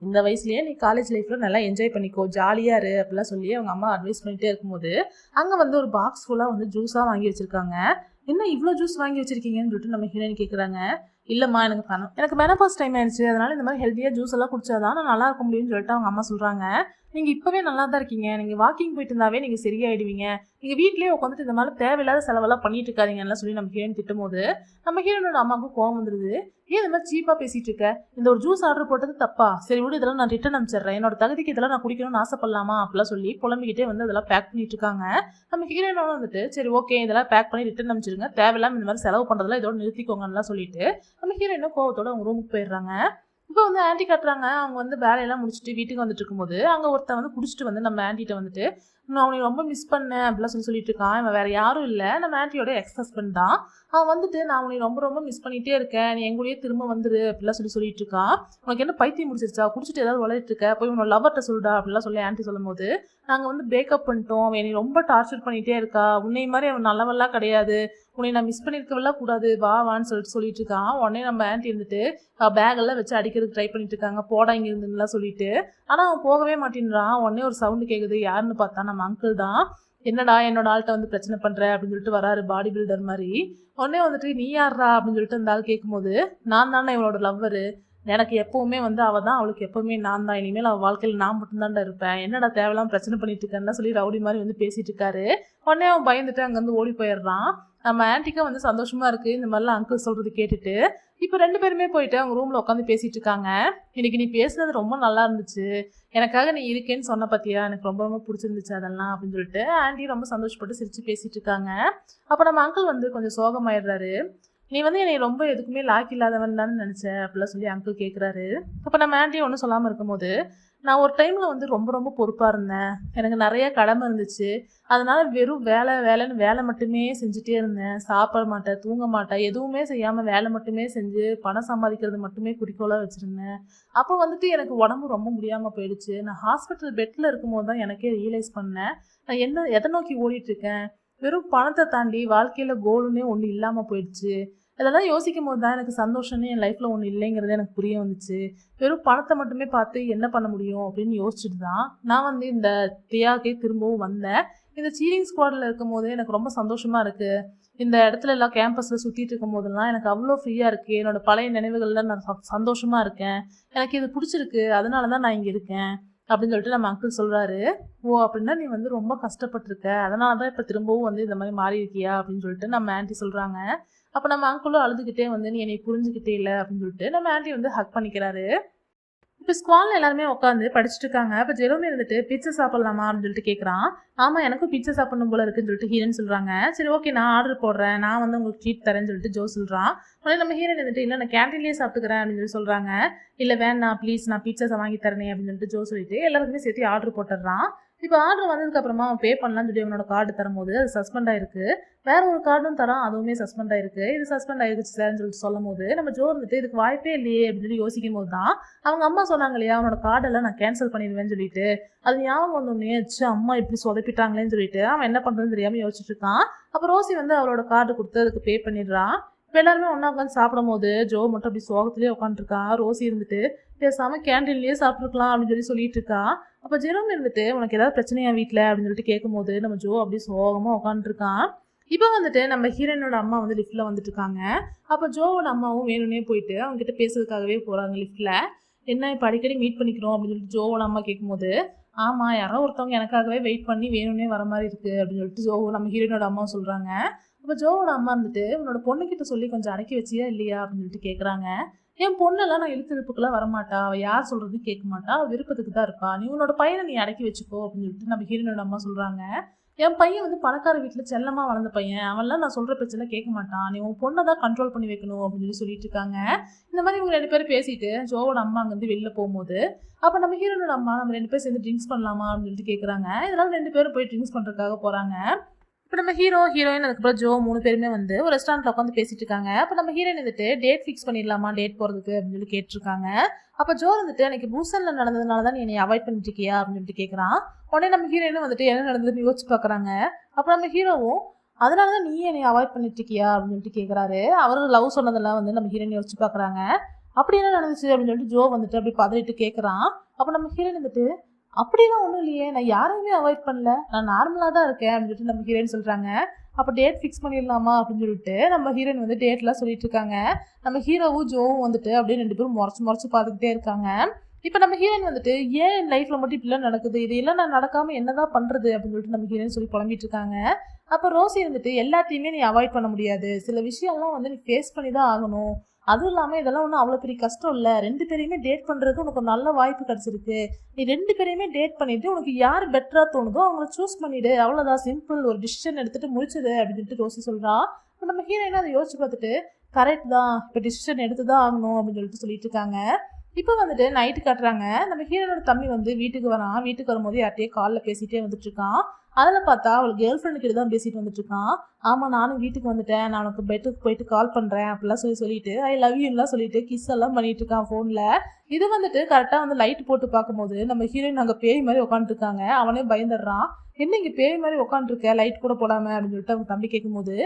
இந்த வயசுலேயே நீ காலேஜ் லைஃப்பில் நல்லா என்ஜாய் பண்ணிக்கோ, ஜாலியாக இரு அப்படிலாம் சொல்லி அவங்க அம்மா அட்வைஸ் பண்ணிகிட்டே இருக்கும்போது அங்கே வந்து ஒரு பாக்ஸ் ஃபுல்லாக வந்து ஜூஸாக வாங்கி வச்சுருக்காங்க. என்ன இவ்வளோ ஜூஸ் வாங்கி வச்சுருக்கீங்கன்னு சொல்லிட்டு நம்ம ஹீரோயின் கேட்குறாங்க. இல்லைம்மா எனக்கு மெனபாஸ் டைம் ஆயிடுச்சு, அதனால இந்த மாதிரி ஹெல்த்தியாக ஜூஸ் எல்லாம் குடிச்சாதான் நான் நல்லா இருக்க முடியும்னு சொல்லிட்டு அவங்க அம்மா சொல்கிறாங்க. நீங்கள் இப்போவே நல்லா தான் இருக்கீங்க, நீங்கள் வாக்கிங் போயிட்டு இருந்தாவே நீங்கள் சரியாயிடுவீங்க, நீங்கள் வீட்லேயே உட்காந்துட்டு இந்த மாதிரி தேவையில்லாத செலவெல்லாம் பண்ணிட்டு இருக்காதீங்கன்னு சொல்லி நம்ம ஹீரோயின் திட்டும் போது நம்ம ஹீரோனோட அம்மாவுக்கு கோவம் வந்துடுது. ஏன் இந்த மாதிரி சீப்பாக பேசிகிட்டு இருக்க, இந்த ஒரு ஜூஸ் ஆர்டர் போட்டது தப்பா, சரி விடு இதெல்லாம் நான் ரிட்டன் அனுப்பிச்சிடுறேன், என்னோட தகுதிக்கு இதெல்லாம் நான் குடிக்கணும்னு ஆசைப்படலாமா அப்படிலாம் சொல்லி புலம்பிக்கிட்டே வந்து அதெல்லாம் பேக் பண்ணிட்டு இருக்காங்க. நம்ம ஹீரோயினோட வந்துட்டு சரி ஓகே இதெல்லாம் பேக் பண்ணி ரிட்டன் அனுப்பிச்சிருங்க, தேவையில்லாமல் இந்த மாதிரி செலவு பண்ணுறதுலாம் இதோட நிறுத்திக்கோங்கலாம் சொல்லிட்டு நம்ம ஹீரோயினும் கோவத்தோட அவங்க ரூமுக்கு போயிடுறாங்க. இப்போ வந்து ஆன்ட்டி காட்டுறாங்க, அவங்க வந்து வேலையெல்லாம் முடிச்சுட்டு வீட்டுக்கு வந்துட்டு இருக்கும்போது அங்கே ஒருத்தன் வந்து குடிச்சிட்டு வந்து நம்ம ஆன்ட்டிகிட்ட வந்துட்டு நான் அவனை ரொம்ப மிஸ் பண்ணேன் அப்படிலாம் சொல்லிட்டு இருக்கான். இவன் வேற யாரும் இல்லை, நம்ம ஆன்ட்டியோட எக்ஸ் ஹஸ்பண்ட் தான். அவன் வந்துட்டு நான் உன்னை ரொம்ப ரொம்ப மிஸ் பண்ணிகிட்டே இருக்கேன், நீ எங்கூடயே திரும்ப வந்துரு அப்படிலாம் சொல்லிட்டு இருக்கான். உனக்கு என்ன பைத்தியம் முடிச்சிருச்சா, குடிச்சிட்டு ஏதாவது விளையாட்டு இருக்க, போய் உன்னோட லவர்கிட்ட சொல்லிடா அப்படிலாம் சொல்லி ஆன்ட்டி சொல்லும் போது, நாங்கள் வந்து பிரேக்கப் பண்ணிட்டோம், அவன் என்னை ரொம்ப டார்ச்சர் பண்ணிகிட்டே இருக்கா, உன்னை மாதிரி அவன் நல்லவெல்லாம் கிடையாது, உன்னை நான் மிஸ் பண்ணியிருக்கவெல்லாம் கூடாது, வான்னு சொல்லிட்டு இருக்கான். உடனே நம்ம ஆன்ட்டி இருந்துட்டு பேக்கெல்லாம் வச்சு அடிக்கிறதுக்கு ட்ரை பண்ணிட்டு இருக்காங்க, போடா இங்கே இருந்துலாம் சொல்லிட்டு. ஆனால் அவன் போகவே மாட்டேன்றான். உடனே ஒரு சவுண்டு கேட்குது, யாருன்னு பார்த்தா நம்ம அங்கிள் தான். என்னடா என்னோட ஆள்கிட்ட வந்து பிரச்சனை பண்ணுற அப்படின்னு சொல்லிட்டு வராரு, பாடி பில்டர் மாதிரி. உடனே வந்துட்டு நீ யாரா அப்படின்னு சொல்லிட்டு அந்த ஆள் கேட்கும்போது, நான் தானே இவனோட லவ்வரு, எனக்கு எப்போவுமே வந்து அவள் தான், அவளுக்கு எப்போவுமே நான் தான், இனிமேல் அவள் வாழ்க்கையில் நான் மட்டும்தான்டா இருப்பேன், என்னடா தேவையில்லாம பிரச்சனை பண்ணிட்டு இருக்கேன்னா சொல்லி ரவுடி மாதிரி வந்து பேசிட்டு இருக்காரு. உடனே அவன் பயந்துட்டு அங்கேருந்து ஓடி போயிடுறான். நம்ம ஆன்ட்டிக்கும் வந்து சந்தோஷமா இருக்கு இந்த மாதிரிலாம் அங்கிள் சொல்றது கேட்டுட்டு. இப்போ 2 பேருமே போயிட்டு அவங்க ரூம்ல உட்காந்து பேசிட்டு இருக்காங்க. இன்னைக்கு நீ பேசுனது ரொம்ப நல்லா இருந்துச்சு, எனக்காக நீ இருக்கேன்னு சொன்ன பத்தியா, எனக்கு ரொம்ப ரொம்ப பிடிச்சிருந்துச்சு அதெல்லாம் அப்படின்னு சொல்லிட்டு ஆன்ட்டி ரொம்ப சந்தோஷப்பட்டு சிரிச்சு பேசிட்டு இருக்காங்க. அப்போ நம்ம அங்கிள் வந்து கொஞ்சம் சோகமாயிடுறாரு. நீ வந்து என்னை ரொம்ப எதுக்குமே லாக் இல்லாதவன் தானே நினச்ச அப்படிலாம் சொல்லி அங்கிள் கேட்குறாரு. அப்போ நம்ம ஆன்ட்டி ஒன்றும் சொல்லாமல் இருக்கும்போது, நான் ஒரு டைமில் வந்து ரொம்ப ரொம்ப பொறுப்பாக இருந்தேன், எனக்கு நிறைய கடமை இருந்துச்சு, அதனால் வெறும் வேலைன்னு வேலை மட்டுமே செஞ்சுட்டே இருந்தேன், சாப்பிட மாட்டேன், தூங்க மாட்டேன், எதுவுமே செய்யாமல் வேலை மட்டுமே செஞ்சு பணம் சம்பாதிக்கிறது மட்டுமே குறிக்கோளாக வச்சுருந்தேன். அப்போ வந்துட்டு எனக்கு உடம்பு ரொம்ப முடியாமல் போயிடுச்சு, நான் ஹாஸ்பிட்டல் பெட்டில் இருக்கும்போது தான் எனக்கே ரியலைஸ் பண்ணேன், நான் எதை நோக்கி ஓடிட்டுருக்கேன், வெறும் பணத்தை தாண்டி வாழ்க்கையில் கோலுன்னே ஒன்று இல்லாமல் போயிடுச்சு. இதெல்லாம் யோசிக்கும் போது தான் எனக்கு சந்தோஷம்னு என் லைஃப்பில் ஒன்று இல்லைங்கிறது எனக்கு புரிய வந்துச்சு. வெறும் பணத்தை மட்டுமே பார்த்து என்ன பண்ண முடியும் அப்படின்னு யோசிச்சுட்டு தான் நான் வந்து இந்த தியாகே திரும்பவும் வந்தேன். இந்த சீரிங் ஸ்குவாடில் இருக்கும் போது எனக்கு ரொம்ப சந்தோஷமாக இருக்குது. இந்த இடத்துல எல்லாம் கேம்பஸில் சுற்றிட்டு இருக்கும் போதெல்லாம் எனக்கு அவ்வளோ ஃப்ரீயாக இருக்குது, என்னோடய பழைய நினைவுகளில் நான் சந்தோஷமாக இருக்கேன், எனக்கு இது பிடிச்சிருக்கு, அதனால தான் நான் இங்கே இருக்கேன் அப்படின்னு சொல்லிட்டு நம்ம அங்கிள் சொல்கிறாரு. ஓ அப்படின்னா நீ வந்து ரொம்ப கஷ்டப்பட்டிருக்க, அதனால தான் இப்போ திரும்பவும் வந்து இந்த மாதிரி மாறி இருக்கியா அப்படின்னு சொல்லிட்டு நம்ம ஆன்ட்டி சொல்கிறாங்க. அப்போ நம்ம அங்கிளும் அழுதுகிட்டே வந்து நீ என்னை புரிஞ்சுக்கிட்டே இல்லை அப்படின்னு சொல்லிட்டு நம்ம ஆன்ட்டி வந்து ஹக் பண்ணிக்கிறாரு. இப்போ ஸ்குவாலில் எல்லாருமே உட்காந்து படிச்சுட்டு இருக்காங்க. இப்போ ஜெரோமி இருந்துட்டு பிச்சை சாப்பிட்லாமா அப்படின்னு சொல்லிட்டு கேட்குறான். ஆமாம் எனக்கும் பிச்சை சாப்பிடணும் போல இருக்குன்னு சொல்லிட்டு ஹீரோன்னு சொல்கிறாங்க. சரி ஓகே நான் ஆர்டர் போடுறேன், நான் வந்து உங்களுக்கு ட்ரீட் தரேன்னு சொல்லிட்டு ஜோ சொல்கிறான். உடனே நம்ம ஹீரோயின் இருந்துட்டு இல்லை நான் கேன்டீன்லேயே சாப்பிட்டுக்கிறேன் அப்படின்னு சொல்லி சொல்கிறாங்க. இல்லை வேணாம் ப்ளீஸ் நான் பிச்சை வாங்கி தரேனே அப்படின்னு சொல்லிட்டு ஜோ சொல்லிட்டு எல்லாருக்குமே சேர்த்து ஆர்டர் போட்டுடுறான். இப்போ ஆர்டர் வந்ததுக்கப்புறமா அவன் பே பண்ணலான்னு சொல்லி அவனோட கார்டு தரும்போது அது சஸ்பெண்ட் ஆயிருக்கு, வேற ஒரு கார்டும் தரான், அதுவுமே சஸ்பெண்ட் ஆயிருக்கு. இது சஸ்பெண்ட் ஆயிடுச்சு சார்ன்னு சொல்லிட்டு சொல்லும் போது நம்ம ஜோ இருந்துட்டு இதுக்கு வாய்ப்பே இல்லையே அப்படின்னு சொல்லி யோசிக்கும் போது தான் அவங்க அம்மா சொன்னாங்க இல்லையா அவனோட கார்டெல்லாம் நான் கேன்சல் பண்ணிடுவேன்னு சொல்லிட்டு, அது ஞாபகம் வந்தோடனே அம்மா இப்படி சொதப்பிட்டாங்களேன்னு சொல்லிட்டு அவன் என்ன பண்ணுறதுன்னு தெரியாமல் யோசிச்சுட்டு இருக்கான். அப்போ ரோசி வந்து அவளோட கார்டு கொடுத்து அதுக்கு பே பண்ணிடுறான். இப்போ எல்லாருமே ஒன்றா உட்காந்து சாப்பிடும் போது ஜோ மட்டும் அப்படி சோகத்திலே உட்காந்துருக்கான். ரோசி இருந்துட்டு பேசாமல் கேன்டீன்லேயே சாப்பிட்ருக்கலாம் அப்படின்னு சொல்லிட்டு இருக்கா. அப்போ ஜெரோம் இருந்துட்டு உனக்கு ஏதாவது பிரச்சனையா வீட்டில் அப்படின்னு சொல்லிட்டு கேட்கும்போது நம்ம ஜோ அப்படி சோகமாக உட்காந்துருக்கான். இப்போ வந்துட்டு நம்ம ஹீரோயினோட அம்மா வந்து லிஃப்ட்டில் வந்துட்டு இருக்காங்க. அப்போ ஜோவோட அம்மாவும் வேணும்னே போயிட்டு அவங்ககிட்ட பேசுறதுக்காகவே போகிறாங்க லிஃப்ட்டில். என்ன இப்போ அடிக்கடி மீட் பண்ணிக்கிறோம் அப்படின்னு சொல்லிட்டு ஜோவோட அம்மா கேட்கும்போது, ஆமாம் யாரோ ஒருத்தவங்க எனக்காகவே வெயிட் பண்ணி வேணும்னே வர மாதிரி இருக்குது அப்படின்னு சொல்லிட்டு ஜோ நம்ம ஹீரோயினோட அம்மா சொல்கிறாங்க. அப்போ ஜோவோட அம்மா வந்துட்டு உன்னோட பொண்ணுக்கிட்ட சொல்லி கொஞ்சம் அடக்கி வச்சியா இல்லையா அப்படின்னு சொல்லிட்டு கேட்குறாங்க. என் பொண்ணெல்லாம் நான் இழுத்துப்புக்கெல்லாம் வரமாட்டா, அவள் யார் சொல்கிறது கேட்க மாட்டா, அவள் விருப்பத்துக்கு தான் இருப்பா, நீ உன்னோட பையனை நீ அடக்கி வச்சுக்கோ அப்படின்னு சொல்லிட்டு நம்ம ஹீரோனோட அம்மா சொல்கிறாங்க. என் பையன் வந்து பணக்கார வீட்டில் செல்லமாக வளர்ந்த பையன், அவன்லாம் நான் சொல்கிற பிரச்சனை கேட்க மாட்டான், நீ உன் பொண்ணை தான் கண்ட்ரோல் பண்ணி வைக்கணும் அப்படின்னு சொல்லிட்டு இருக்காங்க. இந்த மாதிரி இவங்க 2 பேரும் பேசிட்டு ஜோவோட அம்மா அங்கேருந்து வெளில போகும்போது அப்போ நம்ம ஹீரோனோட அம்மா நம்ம 2 பேரும் சேர்ந்து ட்ரிங்க்ஸ் பண்ணலாமா அப்படின்னு சொல்லிட்டு கேட்குறாங்க. இதனால 2 பேரும் போய் ட்ரிங்க்ஸ் பண்ணுறதுக்காக போகிறாங்க. இப்போ நம்ம ஹீரோயின் அதுக்கப்புறம் ஜோ 3 பேருமே வந்து ஒரு ரெஸ்டாரண்ட்டில் உட்காந்து பேசிட்டு இருக்காங்க. அப்போ நம்ம ஹீரோயின் வந்துட்டு டேட் ஃபிக்ஸ் பண்ணிடலாமா டேட் போகிறதுக்கு அப்படின்னு சொல்லி கேட்டிருக்காங்க. அப்போ ஜோ வந்துட்டு எனக்கு பூசனில் நடந்ததுனால தான் நீ என்னை அவாய்ட் பண்ணிட்டு இருக்கியா அப்படின்னு சொல்லிட்டு கேட்குறான். உடனே நம்ம ஹீரோயினும் வந்துட்டு என்ன நடந்ததுன்னு யோசிச்சு பார்க்குறாங்க. அப்போ நம்ம ஹீரோவும் அதனால தான் நீ என்னை அவாய்ட் பண்ணிட்டு இருக்கியா அப்படின்னு சொல்லிட்டு கேட்குறாரு. அவரும் லவ் சொன்னதெல்லாம் வந்து நம்ம ஹீரோயின் யோசிச்சு பார்க்குறாங்க. அப்படி என்ன நடந்துச்சு அப்படின்னு சொல்லிட்டு ஜோ வந்துட்டு அப்படி பதறிட்டு கேட்குறான். அப்போ நம்ம ஹீரோயின் வந்துட்டு அப்படிலாம் ஒன்றும் இல்லையே, நான் யாரையுமே அவாய்ட் பண்ணல, நான் நார்மலாக தான் இருக்கேன் அப்படின்னு சொல்லிட்டு நம்ம ஹீரோயின் சொல்கிறாங்க. அப்போ டேட் ஃபிக்ஸ் பண்ணிடலாமா அப்படின்னு சொல்லிட்டு நம்ம ஹீரோயின் வந்து டேட்லாம் சொல்லிட்டு இருக்காங்க. நம்ம ஹீரோவும் ஜோவும் வந்துட்டு அப்படியே 2 பேரும் முறைச்சு பார்த்துக்கிட்டே இருக்காங்க. இப்போ நம்ம ஹீரோயின் வந்துட்டு ஏன் என் லைஃப்பில் மட்டும் இப்படிலாம் நடக்குது, இதெல்லாம் நான் நடக்காமல் என்னதான் பண்ணுறது அப்படின்னு சொல்லிட்டு நம்ம ஹீரோயின் சொல்லி புலம்பிட்டு இருக்காங்க. அப்போ ரோசி வந்துட்டு எல்லாத்தையுமே நீ அவாய்ட் பண்ண முடியாது, சில விஷயம்லாம் வந்து நீ ஃபேஸ் பண்ணி தான் ஆகணும், அதுவும் இல்லாமல் இதெல்லாம் ஒன்றும் அவ்வளோ பெரிய கஷ்டம் இல்லை, 2 பேரையுமே டேட் பண்ணுறதுக்கு உனக்கு ஒரு நல்ல வாய்ப்பு கிடச்சிருக்கு, நீ 2 பேரையுமே டேட் பண்ணிவிட்டு உனக்கு யார் பெட்டராக தோணுதோ அவங்கள சூஸ் பண்ணிவிடு, அவ்வளோதான் சிம்பிள், ஒரு டிசிஷன் எடுத்துகிட்டு முடிச்சிடு அப்படின்னு சொல்லிட்டு ரோசி சொல்கிறா. இப்போ நம்ம ஹீரோயினா அதை யோசிச்சு பார்த்துட்டு கரெக்ட் தான், இப்போ டிசிஷன் எடுத்து தான் ஆகணும் அப்படின்னு சொல்லிட்டு இருக்காங்க. இப்போ வந்துட்டு நைட்டு காட்டுறாங்க. நம்ம ஹீரோனோட தம்பி வந்து வீட்டுக்கு வரான். வீட்டுக்கு வரும்போது யார்கிட்டயோ காலில் பேசிகிட்டே வந்துட்டு இருக்கான். அதில் பார்த்தா அவள் கேர்ள் ஃப்ரெண்டு கிட்ட தான் பேசிட்டு வந்துட்டு இருக்கான். ஆமாம், நானும் வீட்டுக்கு வந்துட்டேன், நான் உனக்கு பெட்டுக்கு போயிட்டு கால் பண்ணுறேன் அப்படிலாம் சொல்லிட்டு ஐ லவ் யூலாம் சொல்லிட்டு கிஸ் எல்லாம் பண்ணிட்டு இருக்கான் ஃபோனில். இது வந்துட்டு கரெக்டாக வந்து லைட் போட்டு பார்க்கும்போது நம்ம ஹீரோயின் அங்கே பேய் மாதிரி உட்காந்துருக்காங்க. அவனே பயந்துடுறான். என்ன இங்கே பேய் மாதிரி உட்காந்துருக்க லைட் கூட போடாமல் அப்படின்னு சொல்லிட்டு அவங்க தம்பி கேட்கும்போது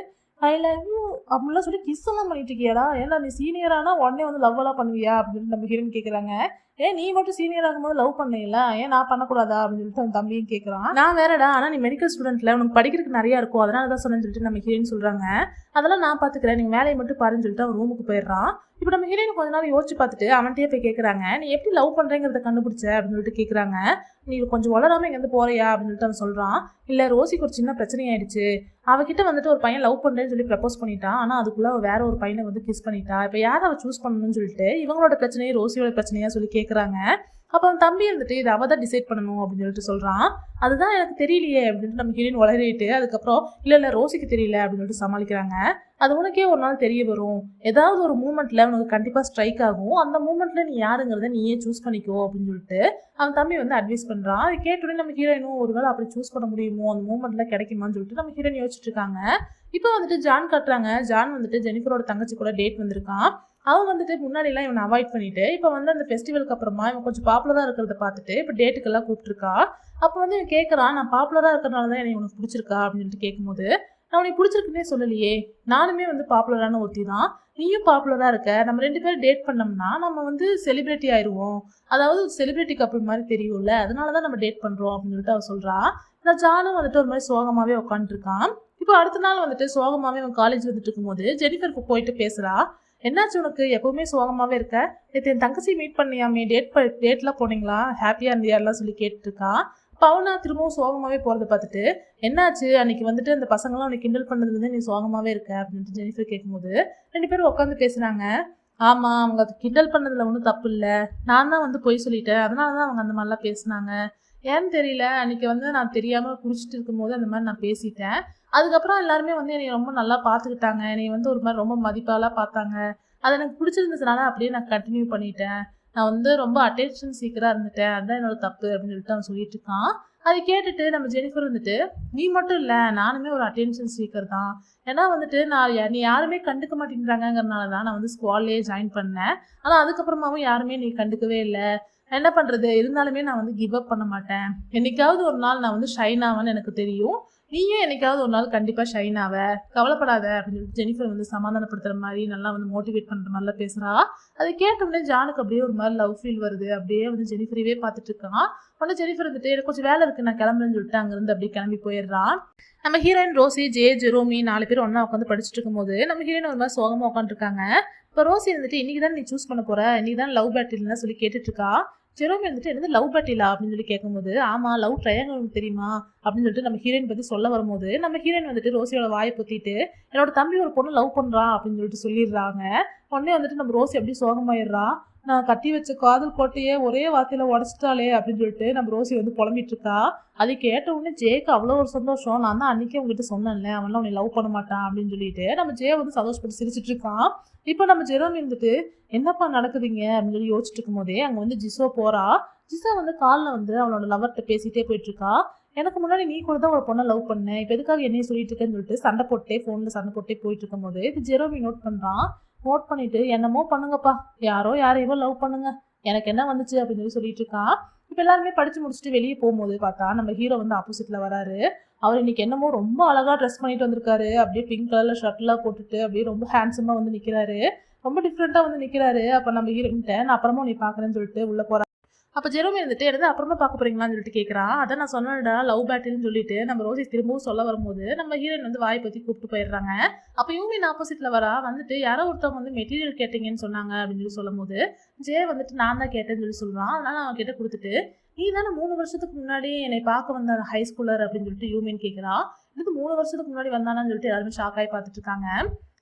ஐ லவ் யூ அப்படிலாம் சொல்லி கிஸ் எல்லாம் பண்ணிட்டு இருக்கியாடா, ஏன்னா நீ சீனியரானா உடனே வந்து லவ் எல்லாம் பண்ணுவியா அப்படின்னு சொல்லிட்டு நம்ம ஹீரோயின் கேட்குறாங்க. ஏன் நீ மட்டும் சீனியர் ஆகும்போது லவ் பண்ணல, ஏன் நான் பண்ணக்கூடாதா அப்படின்னு சொல்லிட்டு அவன் தம்பியும் கேட்குறான். நான் வேறடா, ஆனால் நீ மெடிக்கல் ஸ்டூடெண்ட்ல உனக்கு படிக்கிறதுக்கு நிறையா இருக்கும், அதனால தான் சொன்னேன்னு சொல்லிட்டு நம்ம ஹீரோயின் சொல்கிறாங்க. அதெல்லாம் நான் பார்த்துக்கிறேன், நீங்கள் வேலையை மட்டும் பாருன்னு சொல்லிட்டு அவன் ரூமுக்கு போயிடுறான். இப்போ நம்ம ஹீரோயின் கொஞ்ச நாள் யோசிச்சு பார்த்துட்டு அவன்கிட்டயே போய் கேட்குறாங்க, நீ எப்படி லவ் பண்ணுறேங்கிறத கண்டுபிடிச்ச அப்படின்னு சொல்லிட்டு கேட்குறாங்க. நீ கொஞ்சம் வளராமல் இங்கேருந்து போறியா அப்படின்னு சொல்லிட்டு அவன் சொல்கிறான். இல்லை, ரோசிக்கு ஒரு சின்ன பிரச்சனை ஆயிடுச்சு. அவகிட்ட வந்துட்டு ஒரு பையன் லவ் பண்ணுறேன்னு சொல்லி ப்ரப்போஸ் பண்ணிட்டான். ஆனால் அதுக்குள்ளே வேற ஒரு பையனை வந்து கிஸ் பண்ணிட்டா. இப்போ யாரை அவள் சூஸ் பண்ணணும்னு சொல்லிட்டு இவங்களோட பிரச்சனையை ரோசியோட பிரச்சனையா சொல்லி கேட்குறாங்க. அப்போ அவன் தம்பி இருந்துட்டு இதை அவள் தான் டிசைட் பண்ணணும் அப்படின்னு சொல்லிட்டு சொல்கிறான். அதுதான் எனக்கு தெரியலையே அப்படின்னு நம்ம ஹீரோயின் வளரிட்டு அதுக்கப்புறம் இல்லை ரோசிக்கு தெரியல அப்படின்னு சொல்லிட்டு சமாளிக்கிறாங்க. அது உனக்கே ஒரு நாள் தெரிய வரும், ஏதாவது ஒரு மூமெண்ட்டில் உனக்கு கண்டிப்பாக ஸ்ட்ரைக் ஆகும், அந்த மூமெண்ட்டில் நீ யாருங்கிறத நீயே சூஸ் பண்ணிக்கோ அப்படின்னு சொல்லிட்டு அவன் தம்பி வந்து அட்வைஸ் பண்ணுறான். அது கேட்டோடனே நம்ம ஹீரோயினும் ஒருவேளை அப்படி சூஸ் பண்ண முடியுமோ, அந்த மூமெண்ட்டில் கிடைக்குமான்னு சொல்லிட்டு நம்ம ஹீரோயின் யோசிச்சுட்டு இருக்காங்க. இப்போ வந்துட்டு ஜான் காட்டுறாங்க. ஜான் வந்துட்டு ஜெனிஃபரோட தங்கச்சி கூட டேட் வந்திருக்கான். அவன் வந்துட்டு முன்னாடிலாம் இவனை அவாய்ட் பண்ணிட்டு இப்போ வந்து அந்த ஃபெஸ்டிவலுக்கு அப்புறமா இவன் கொஞ்சம் பாப்புலராக இருக்கிறத பார்த்துட்டு இப்போ டேட்டுக்கெல்லாம் கூப்பிட்டுருக்கா. அப்போ வந்து இவன் கேட்குறான், நான் பாப்புலராக இருக்கிறனால தான் எனக்கு உனக்கு பிடிச்சிருக்கா அப்படின்னு சொல்லிட்டு கேட்கும்போது, நான் உனக்கு பிடிச்சிருக்குன்னே சொல்லலையே, நானுமே வந்து பாப்புலரான ஒருத்தி தான், நீயும் பாப்புலராக இருக்க, நம்ம 2 பேரும் டேட் பண்ணோம்னா நம்ம வந்து செலிப்ரிட்டி ஆயிடுவோம், அதாவது செலிப்ரிட்டி கப்பல் மாதிரி தெரியும்ல, அதனால தான் நம்ம டேட் பண்ணுறோம் அப்படின்னு சொல்லிட்டு அவன் சொல்கிறான். நான் ஜானும் வந்துட்டு ஒரு மாதிரி சோகமாகவே உட்காந்துருக்கான். இப்போ அடுத்த நாள் வந்துட்டு சோகமாகவே அவன் காலேஜ் வந்துட்டு இருக்கும்போது ஜெனிஃபருக்கு போயிட்டு பேசுகிறா. என்னாச்சு உனக்கு, எப்பவுமே சோகமாகவே இருக்க, நேற்று என் தங்கச்சி மீட் பண்ணியாமே, டேட்லாம் போனீங்களா, ஹாப்பியாக இருந்தியாலாம் சொல்லி கேட்டுருக்கான். பவுனா திரும்பவும் சோகமாகவே போகிறத பார்த்துட்டு என்னாச்சு, அன்னைக்கு வந்துட்டு அந்த பசங்களாம் உனக்கு கிண்டல் பண்ணது வந்து நீ சோகமாகவே இருக்க அப்படின்ட்டு ஜெனிஃபர் கேட்கும்போது 2 பேரும் உட்காந்து பேசுகிறாங்க. ஆமாம், அவங்க அது கிண்டல் பண்ணதில் ஒன்றும் தப்பு இல்லை, நான் தான் வந்து பொய் சொல்லிட்டேன், அதனால தான் அவங்க அந்த மாதிரிலாம் பேசுனாங்க, ஏன்னு தெரியல, அன்றைக்கி வந்து நான் தெரியாமல் குடிச்சிட்டு இருக்கும்போது அந்த மாதிரி நான் பேசிட்டேன், அதுக்கப்புறம் எல்லாருமே வந்து என்னை ரொம்ப நல்லா பார்த்துக்கிட்டாங்க, என்னை வந்து ஒரு மாதிரி ரொம்ப மதிப்பாலாம் பார்த்தாங்க, அது எனக்கு பிடிச்சிருந்துச்சுனால அப்படியே நான் கண்டினியூ பண்ணிட்டேன், நான் வந்து ரொம்ப அட்டென்ஷன் சீக்கிரமாக இருந்துட்டேன், அதுதான் என்னோட தப்பு அப்படின்னு சொல்லிட்டு அவன் சொல்லிட்டு இருக்கான். அதை கேட்டுட்டு நம்ம ஜெனிஃபர் வந்துட்டு நீ மட்டும் இல்லை, நானுமே ஒரு அட்டென்ஷன் சீக்கர் தான், ஏன்னா வந்துட்டு நான் நீ யாருமே கண்டுக்க மாட்டேங்கிறாங்கிறனால தான் நான் வந்து ஸ்குவாட்லேயே ஜாயின் பண்ணேன், ஆனால் அதுக்கப்புறமாவும் யாருமே நீ கண்டுக்கவே இல்லை, என்ன பண்ணுறது, இருந்தாலுமே நான் வந்து கிவ் அப் பண்ண மாட்டேன், என்னைக்காவது ஒரு நாள் நான் வந்து ஷைன் ஆவேன்னு எனக்கு தெரியும், நீயும் என்னைக்காவது ஒரு நாள் கண்டிப்பாக ஷைன் ஆவ, கவலைப்படாத அப்படின்னு சொல்லிட்டு ஜெனிஃபர் வந்து சமாதானப்படுத்துகிற மாதிரி நல்லா வந்து மோட்டிவேட் பண்ணுற மாதிரிலாம் பேசுகிறா. அதை கேட்டோடனே ஜானுக்கு அப்படியே ஒரு மாதிரி லவ் ஃபீல் வருது, அப்படியே வந்து ஜெனிஃபரையே பார்த்துட்டு இருக்கான். உடனே ஜெனிஃபர் வந்துட்டு எனக்கு கொஞ்சம் வேலை இருக்குது, நான் கிளம்புறேன்னு சொல்லிட்டு அங்கேருந்து அப்படியே கிளம்பி போயிடுறான். நம்ம ஹீரோயின் ரோசி, ஜெரோமி 4 பேர் ஒன்றா உட்காந்து படிச்சுட்டு இருக்கும்போது நம்ம ஹீரோயின் ஒரு மாதிரி சோகமாக உட்காந்துருக்காங்க. இப்போ ரோசி வந்துட்டு இன்னைக்கு தான் நீ சூஸ் பண்ண போற, இன்னைக்கு தான் லவ் பேட்டில்னா சொல்லி கேட்டுட்டு இருக்கா. ஜெரோமி வந்துட்டு என்னது லவ் பேட்டிலா அப்படின்னு சொல்லி கேட்கும்போது, ஆமா லவ் ட்ரையாங்கிள் தெரியுமா அப்படின்னு சொல்லிட்டு நம்ம ஹீரோயின் பற்றி சொல்ல வரும்போது நம்ம ஹீரோயின் வந்துட்டு ரோசியோட வாயை பொத்திட்டு என்னோட தம்பி ஒரு பொண்ணு லவ் பண்ணுறான் அப்படின்னு சொல்லிட்டு சொல்லிடுறாங்க. உடனே வந்துட்டு நம்ம ரோசி அப்படியே சோகமாயிடுறா. நான் கட்டி வச்ச காதல் கோட்டையே ஒரே வார்த்தையில உடச்சிட்டாலே அப்படின்னு சொல்லிட்டு நம்ம ரோசி வந்து புலம்பிட்டு இருக்கா. அதை கேட்ட உடனே ஜேக்கு அவ்வளோ ஒரு சந்தோஷம், நான் தான் அன்னைக்கே உங்ககிட்ட சொன்னேன்ல அவன்லாம் உன்னை லவ் பண்ண மாட்டான் அப்படின்னு சொல்லிட்டு நம்ம ஜே வந்து சந்தோஷப்பட்டு சிரிச்சிட்டு இருக்கான். இப்போ நம்ம ஜெரோமி இருந்துட்டு என்னப்பா நடக்குதுங்க அப்படின்னு சொல்லி யோசிச்சுட்டு இருக்கும் போதே அங்கே வந்து ஜிசோ போறா. ஜிசோ வந்து காலில் வந்து அவளோட லவர்கிட்ட பேசிட்டே போயிட்டு இருக்கா. எனக்கு முன்னாடி நீ கூட தான் ஒரு பொண்ணை லவ் பண்ணேன், இப்போ எதுக்காக என்னையும் சொல்லிட்டு இருக்கேன்னு சொல்லிட்டு ஃபோனில் சண்டை போட்டே போயிட்டு இருக்கும் போது இது ஜெரோமி நோட் பண்ணுறான். நோட் பண்ணிட்டு என்னமோ பண்ணுங்கப்பா, யாரோ யாரையோ லவ் பண்ணுங்க, எனக்கு என்ன வந்துச்சு அப்படின்னு சொல்லிட்டு இருக்கான். இப்போ எல்லாருமே படிச்சு முடிச்சுட்டு வெளியே போகும்போது பார்த்தா நம்ம ஹீரோ வந்து ஆப்போசிட்ல வராரு. அவர் இன்னைக்கு என்னமோ ரொம்ப அழகா ட்ரெஸ் பண்ணிட்டு வந்திருக்காரு, அப்படியே பிங்க் கலர்ல ஷர்ட்லாம் போட்டுட்டு அப்படியே ரொம்ப ஹேண்ட்ஸமா வந்து நிக்கிறாரு, ரொம்ப டிஃப்ரெண்டா வந்து நிக்கிறாரு. அப்ப நம்ம ஹீரோயின்ட்ட நான் அப்புறமா உன்னை பாக்குறேன்னு சொல்லிட்டு உள்ள போறா. அப்போ ஜெரோமி வந்துட்டு எனக்கு அப்புறமா பார்க்க போறீங்களான்னு சொல்லிட்டு கேட்குறான். அதான் நான் சொன்னேன்டா லவ் பேட்டில்னு சொல்லிட்டு நம்ம ரோசி திரும்பவும் சொல்ல வரும்போது நம்ம ஹீரோயின் வந்து வாயை பற்றி கூப்பிட்டு போயிடுறாங்க. அப்போ யூமின் ஆப்போசிட்ல வரா. வந்துட்டு யாரோ ஒருத்தவங்க வந்து மெட்டீரியல் கேட்டீங்கன்னு சொன்னாங்க அப்படின்னு சொல்லி சொல்லும் போது ஜே வந்துட்டு நான் தான் கேட்டேன்னு சொல்லி சொல்கிறான். அதனால அவன் கிட்ட கொடுத்துட்டு நீ தானே 3 வருஷத்துக்கு முன்னாடி என்னை பார்க்க வந்த ஹை ஸ்கூலர் அப்படின்னு சொல்லிட்டு யூமின் கேட்குறா. இது 3 வருஷத்துக்கு முன்னாடி வந்தானான்னு சொல்லிட்டு எல்லாருமே ஷாக் ஆகி பார்த்துட்டு இருக்காங்க.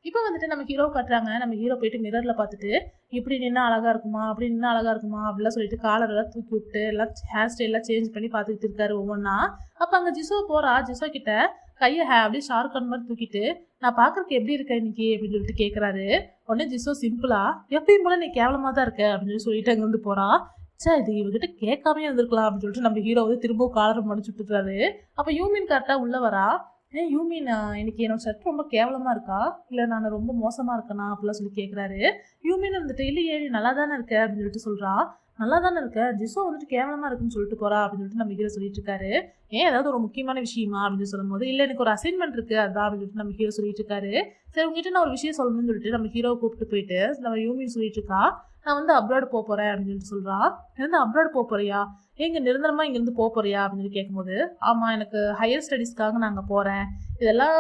இப்போ வந்துட்டு நம்ம ஹீரோ காட்டுறாங்க. நம்ம ஹீரோ போயிட்டு மிரரில் பார்த்துட்டு இப்படி நின்னா அழகா இருக்குமா, அப்படி நின்னா அழகா இருக்குமா அப்படிலாம் சொல்லிட்டு காலரெல்லாம் தூக்கி விட்டு எல்லாம் ஹேர் ஸ்டைல்லாம் சேஞ்ச் பண்ணி பார்த்துக்கிட்டு இருக்காரு ஒவ்வொன்றா. அப்போ அங்கே ஜிசோ போறா. ஜிசோ கிட்ட கையை அப்படியே ஷாருக்கான் மாதிரி தூக்கிட்டு நான் பாக்குறதுக்கு எப்படி இருக்க இன்னைக்கு அப்படின்னு சொல்லிட்டு கேட்கறாரு. உடனே ஜிசோ சிம்பிளா எப்பயும் போல நீ கேவலமா தான் இருக்க அப்படின்னு சொல்லிட்டு அங்க வந்து போறா. சே இது இவகிட்ட கேட்காமே இருந்திருக்கலாம் அப்படின்னு சொல்லிட்டு நம்ம ஹீரோ வந்து திரும்பவும் காலரம் முடிச்சு விட்டுறாரு. அப்ப யூமின் கரெக்டா உள்ள வரா. யூமின் இன்னைக்கு என்னோட ஷர்ட் ரொம்ப கேவலமா இருக்கா இல்ல நான் ரொம்ப மோசமா இருக்கேனா அப்படிலாம் சொல்லி கேட்கறாரு. யூமின் வந்துட்டு இல்லையே நீ நல்லா தானே இருக்க அப்படின்னு சொல்லிட்டு சொல்றா. நல்லா தானே இருக்க ஜிசோ வந்துட்டு கேவலமா இருக்குன்னு சொல்லிட்டு போறா அப்படின்னு சொல்லிட்டு நம்ம ஹீரோ சொல்லிட்டு இருக்காரு. ஏதாவது ஒரு முக்கியமான விஷயமா அப்படின்னு சொல்லும் போது இல்ல எனக்கு ஒரு அசைன்மெண்ட் இருக்கு அதான் அப்படின்னு சொல்லிட்டு நம்ம ஹீரோ சொல்லிட்டு இருக்காரு. சரி உங்ககிட்ட நான் ஒரு விஷயம் சொல்லணும்னு சொல்லிட்டு நம்ம ஹீரோவை கூப்பிட்டு போயிட்டு நம்ம யூமின் சொல்லிட்டு இருக்கா. நான் வந்து அப்ராட் போறேன் அப்படின்னு சொல்லிட்டு சொல்றா. இருந்து அப்ராட் போறியா எங்க நிரந்தரமா இங்க இருந்து போறியா அப்படின்னு சொல்லி கேட்கும்போது ஆமா எனக்கு ஹையர் ஸ்டடீஸ்க்காக நான் அங்க போறேன் இதெல்லாம்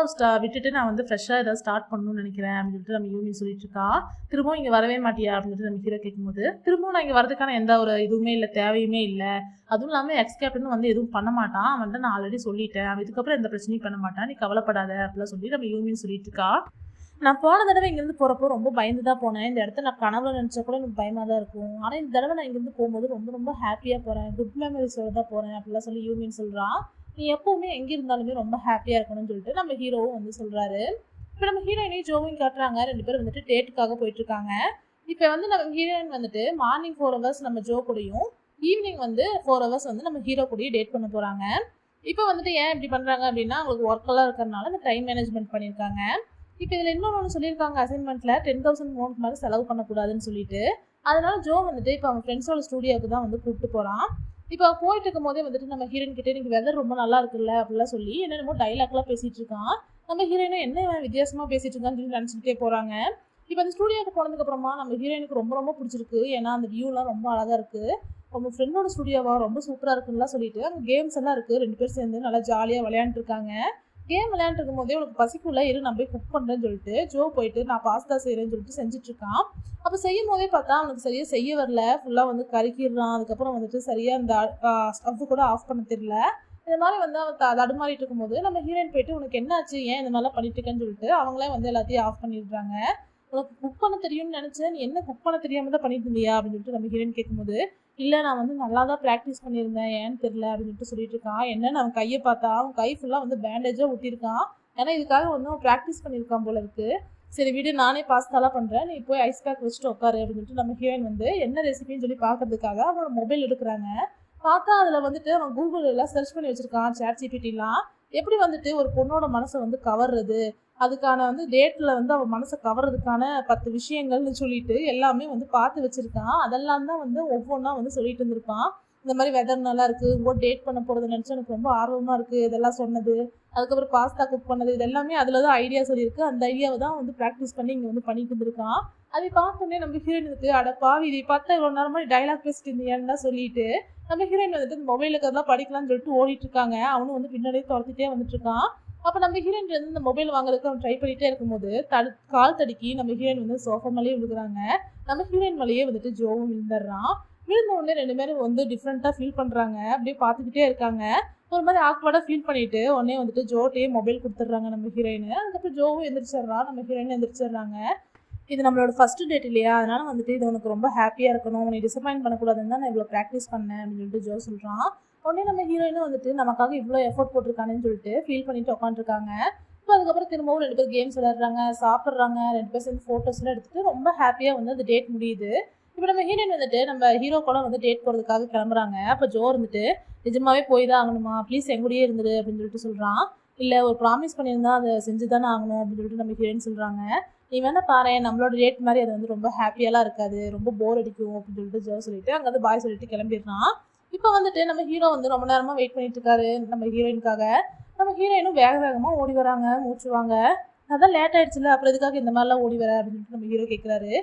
விட்டுட்டு நான் வந்து ஃப்ரெஷ்ஷா ஏதாவது ஸ்டார்ட் பண்ணணும்னு நினைக்கிறேன் அப்படின்னு சொல்லிட்டு நம்ம யூமின் சொல்லிட்டு இருக்கா. திரும்பவும் இங்க வரவே மாட்டியா அப்படின்னு சொல்லிட்டு நம்ம ஹீரோ கேட்கும்போது திரும்பவும் நான் இங்க வரதுக்கான எந்த ஒரு இதுவுமே இல்லை தேவையுமே இல்லை. அதுவும் இல்லாம எக்ஸ் கேப்டன் வந்து எதுவும் பண்ண மாட்டான் அவன்கிட்ட நான் ஆல்ரெடி சொல்லிட்டேன் அவன் இதுக்கப்புறம் எந்த பிரச்சனையும் பண்ண மாட்டான் நீ கவலைப்படாத அப்படிலாம் சொல்லி நம்ம யூமின் சொல்லிட்டு இருக்கா. நான் போன தடவை இங்கேருந்து போகிறப்போ ரொம்ப பயந்து தான் போனேன். இந்த இடத்த நான் கனவுல நினச்சா கூட எனக்கு பயமாக தான் இருக்கும். ஆனால் இந்த தடவை நான் இங்கேருந்து போகும்போது ரொம்ப ரொம்ப ஹாப்பியாக போகிறேன் குட் மெமரிஸோடு தான் போகிறேன் அப்படிலாம் சொல்லி யூமின் சொல்கிறான். நீ எப்போவுமே எங்கே இருந்தாலுமே ரொம்ப ஹாப்பியாக இருக்கணும்னு சொல்லிட்டு நம்ம ஹீரோவும் வந்து சொல்கிறாரு. இப்போ நம்ம ஹீரோயினையும் ஜோவையும் காட்டுறாங்க. 2 பேரும் வந்துட்டு டேட்டுக்காக போயிட்டுருக்காங்க. இப்போ வந்து நம்ம ஹீரோயின் வந்துட்டு மார்னிங் 4 hours நம்ம ஜோ கூடயும் ஈவினிங் வந்து 4 hours வந்து நம்ம ஹீரோ கூடயும் டேட் பண்ண போகிறாங்க. இப்போ வந்துட்டு ஏன் இப்படி பண்ணுறாங்க அப்படின்னா அவங்களுக்கு ஒர்க்கெல்லாம் இருக்கிறதுனால அந்த டைம் மேனேஜ்மெண்ட் பண்ணியிருக்காங்க. இப்போ இதில் இன்னொன்று சொல்லியிருக்காங்க அசைன்மெண்ட்டில் 10,000 அமௌண்ட் மாதிரி செலவு பண்ணக்கூடாதுன்னு சொல்லிட்டு அதனால ஜோ வந்துட்டு இப்போ அவங்க ஃப்ரெண்ட்ஸோட ஸ்டூடியோவுக்கு தான் வந்து கூப்பிட்டு போகிறான். இப்போ போயிட்டு இருக்கும் போதே வந்துட்டு நம்ம ஹீரோயின் கிட்டே எனக்கு வெதர் ரொம்ப நல்லா இருக்குல்ல அப்படிலாம் சொல்லி என்னென்னமோ டைலாக்லாம் பேசிகிட்டு இருக்கான். நம்ம ஹீரோயினும் என்ன வித்தியாசமாக பேசிகிட்டு இருக்கான்னு சொல்லி நினச்சிக்கிட்டே போகிறாங்க. இப்போ அந்த ஸ்டூடியோக்கு போனதுக்கப்புறமா நம்ம ஹீரோயினுக்கு ரொம்ப ரொம்ப பிடிச்சிருக்கு. ஏன்னா அந்த வியூலாம் ரொம்ப அழகாக இருக்குது. அவங்க ஃப்ரெண்டோட ஸ்டூடியோவா ரொம்ப சூப்பராக இருக்குன்னுலாம் சொல்லிட்டு அங்கே கேம்ஸ் எல்லாம் இருக்குது. 2 பேர் சேர்ந்து நல்லா ஜாலியாக விளையாண்டுருக்காங்க. கேம் விளையாண்டு இருக்கும் போதே உனக்கு பசிக்குள்ள இரு நான் போய் குக் பண்ணுறேன்னு சொல்லிட்டு ஜோ போயிட்டு நான் பாஸ்தா செய்கிறேன்னு சொல்லிட்டு செஞ்சுட்டு இருக்கான். அப்போ செய்யும் போதே பார்த்தா அவனுக்கு சரியாக செய்ய வரல ஃபுல்லாக வந்து கருக்கிடுறான். அதுக்கப்புறம் வந்துட்டு சரியாக அந்த ஸ்டவ் கூட ஆஃப் பண்ண தெரியல. இந்த மாதிரி வந்து அவன் தடுமாறிட்டு இருக்கும்போது நம்ம ஹீரோயின் போயிட்டு உனக்கு என்னாச்சு ஏன் இந்த மாதிரிலாம் பண்ணிட்டு இருக்கேன்னு சொல்லிட்டு அவங்களே வந்து எல்லாத்தையும் ஆஃப் பண்ணிடுறாங்க. உனக்கு குக் பண்ண தெரியும்னு நினச்சேன் நீ என்ன குக் பண்ண தெரியாமல் தான் பண்ணிட்டு இருந்தியா அப்படின்னு சொல்லிட்டு நம்ம ஹீரோயின் கேட்கும்போது இல்லை நான் வந்து நல்லா தான் ப்ராக்டிஸ் பண்ணியிருந்தேன் ஏன்னு தெரியல அப்படின்னு சொல்லிட்டு இருக்கான். என்னன்னு அவன் கையை பார்த்தா அவன் கை ஃபுல்லாக வந்து பேண்டேஜாக ஒட்டியிருக்கான். ஏன்னா இதுக்காக வந்து அவன் ப்ராக்டிஸ் பண்ணியிருக்கான் போல இருக்கு. சரி வீடு நானே பாஸ்தாலாம் பண்ணுறேன் நீ போய் ஐஸ் பேக் வச்சுட்டு உட்காரு அப்படின்னு சொல்லிட்டு நம்ம ஹீரோயின் வந்து என்ன ரெசிபின்னு சொல்லி பார்க்கறதுக்காக அவனோட மொபைல் எடுக்கிறாங்க. பார்த்தா அதில் வந்துட்டு அவன் கூகுளெல்லாம் சர்ச் பண்ணி வச்சுருக்கான் ChatGPTலாம் எப்படி வந்துட்டு ஒரு பொண்ணோட மனசை வந்து கவர்றது அதுக்கான வந்து டேட்டில் வந்து அவன் மனசை கவர்றதுக்கான 10 விஷயங்கள்னு சொல்லிட்டு எல்லாமே வந்து பார்த்து வச்சுருக்கான். அதெல்லாம் தான் வந்து ஒவ்வொன்றா வந்து சொல்லிட்டு இருந்திருப்பான். இந்த மாதிரி வெதர் நல்லா இருக்குது உங்களோட டேட் பண்ண போகிறது நினச்சா எனக்கு ரொம்ப ஆர்வமாக இருக்குது இதெல்லாம் சொன்னது. அதுக்கப்புறம் பாஸ்தா குக் பண்ணது இது எல்லாமே அதில் தான் ஐடியா சொல்லியிருக்கு. அந்த ஐடியாவை தான் வந்து ப்ராக்டிஸ் பண்ணி இங்கே வந்து பண்ணிட்டு இருந்திருக்கான். அதை பார்த்தோன்னே நம்ம ஹீரோயின் வந்துட்டு அட பாவி இதை பார்த்தா இவ்வளோ நேரமாக டைலாக் பேசிட்டு இருந்தியான்னு தான் சொல்லிட்டு நம்ம ஹீரோயின் வந்துட்டு இந்த மொபைலுக்கு அதெல்லாம் படிக்கலாம்னு சொல்லிட்டு ஓடிட்டு இருக்காங்க. அவனும் வந்து பின்னாடியே துரத்திட்டே வந்துட்டு இருக்கான். அப்போ நம்ம ஹீரோயின் வந்து இந்த மொபைல் வாங்குறதுக்கு அவன் ட்ரை பண்ணிகிட்டே இருக்கும்போது கால் தடுக்கி நம்ம ஹீரோயின் வந்து சோஃபா மேலேயே விழுகிறாங்க. நம்ம ஹீரோயின் மேலேயே வந்துட்டு ஜோவும் விழுந்துடுறான். விழுந்த உடனே 2 பேரும் வந்து டிஃப்ரெண்ட்டாக ஃபீல் பண்ணுறாங்க. அப்படியே பார்த்துக்கிட்டே இருக்காங்க. ஒரு மாதிரி ஆக்வர்டாக ஃபீல் பண்ணிட்டு உடனே வந்துட்டு ஜோட்டையே மொபைல் கொடுத்துட்றாங்க நம்ம ஹீரோயின். அதுக்கப்புறம் ஜோவும் எந்திரிச்சிட்றான் நம்ம ஹீரோயினும் எந்திரிச்சிட்றாங்க. இது நம்மளோட ஃபர்ஸ்ட் டேட் இல்லையா அதனால வந்துட்டு இது உனக்கு ரொம்ப ஹாப்பியாக இருக்கணும் உன்னை டிசப்பாயின்ட் பண்ணக்கூடாதுன்னு தான் நான் இவ்வளோ ப்ராக்டிஸ் பண்ணேன் அப்படின்னு சொல்லிட்டு ஜோ சொல்கிறான். உடனே நம்ம ஹீரோயினும் வந்துட்டு நமக்காக இவ்வளோ எஃபோர்ட் போட்டிருக்கானேன்னு சொல்லிட்டு ஃபீல் பண்ணிட்டு உட்காந்துருக்காங்க. இப்போ அதுக்கப்புறம் திரும்பவும் 2 பேர் கேம்ஸ் விளையாடுறாங்க சாப்பிட்றாங்க 2 பேர் சேர்ந்து ஃபோட்டோஸ்லாம் எடுத்துகிட்டு ரொம்ப ஹாப்பியாக வந்து அந்த டேட் முடியுது. இப்போ நம்ம ஹீரோயின் வந்துட்டு நம்ம ஹீரோ கூட வந்து டேட் போகிறதுக்காக கிளம்புறாங்க. அப்போ ஜோ இருந்துட்டு நிஜமாவே போய் தான் ஆகணுமா ப்ளீஸ் எங்கூடயே இருந்துரு அப்படின்னு சொல்லிட்டு சொல்கிறான். இல்லை ஒரு ப்ராமிஸ் பண்ணியிருந்தா அதை செஞ்சு தானே ஆகணும் அப்படின்னு சொல்லிட்டு நம்ம ஹீரோயின் சொல்கிறாங்க. நீ வேணா பாரு நம்மளோட டேட் மாதிரி அது வந்து ரொம்ப ஹாப்பியெல்லாம் இருக்காது ரொம்ப போர் அடிக்கும் அப்படின்னு சொல்லிட்டு ஜோ சொல்லிட்டு அங்கே வந்து பாய் சொல்லிட்டு கிளம்பிடுறான். இப்போ வந்துட்டு நம்ம ஹீரோ வந்து ரொம்ப நேரமாக வெயிட் பண்ணிட்டு இருக்காரு நம்ம ஹீரோயினுக்காக. நம்ம ஹீரோயினும் வேகமாக ஓடி வராங்க மூச்சுவாங்க. அதான் லேட் ஆயிடுச்சுல அப்புறம் எதுக்காக இந்த மாதிரிலாம் ஓடி வர அப்படின்னு சொல்லிட்டு நம்ம ஹீரோ கேட்குறாரு.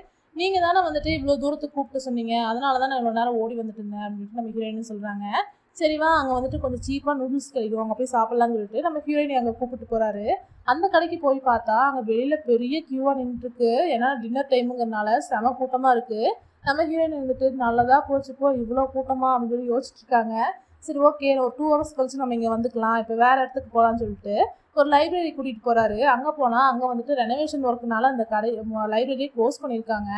நீங்கள் தானே வந்துட்டு இவ்வளோ தூரத்துக்கு கூப்பிட்டு சொன்னீங்க அதனால தான் நான் இவ்வளோ நேரம் ஓடி வந்துட்டு இருந்தேன் அப்படின்னு நம்ம ஹீரோயின்னு சொல்கிறாங்க. சரிவா அங்கே வந்துட்டு கொஞ்சம் சீப்பாக நூடுல்ஸ் கிடைக்கும் அங்கே போய் சாப்பிட்லான்னு சொல்லிட்டு நம்ம ஹீரோயினை அங்கே கூப்பிட்டு போகிறாரு. அந்த கடைக்கு போய் பார்த்தா அங்கே வெளியில் பெரிய க்யூவாக நின்றுட்டுருக்கு. ஏன்னா டின்னர் டைமுங்கிறதுனால செம கூட்டமாக இருக்குது. நம்ம ஹீரோயின் வந்துட்டு நல்லதாக போச்சுப்போ இவ்வளோ கூட்டமாக அப்படின்னு சொல்லி யோசிச்சுட்டு இருக்காங்க. சரி ஓகே ஒரு 2 hours கழிச்சு நம்ம இங்கே வந்துக்கலாம் இப்போ வேறு இடத்துக்கு போகலான்னு சொல்லிட்டு ஒரு லைப்ரரி கூட்டிகிட்டு போகிறாரு. அங்கே போனால் அங்கே வந்துட்டு ரெனோவேஷன் ஒர்க்குனால அந்த கடை லைப்ரரியை க்ளோஸ் பண்ணியிருக்காங்க.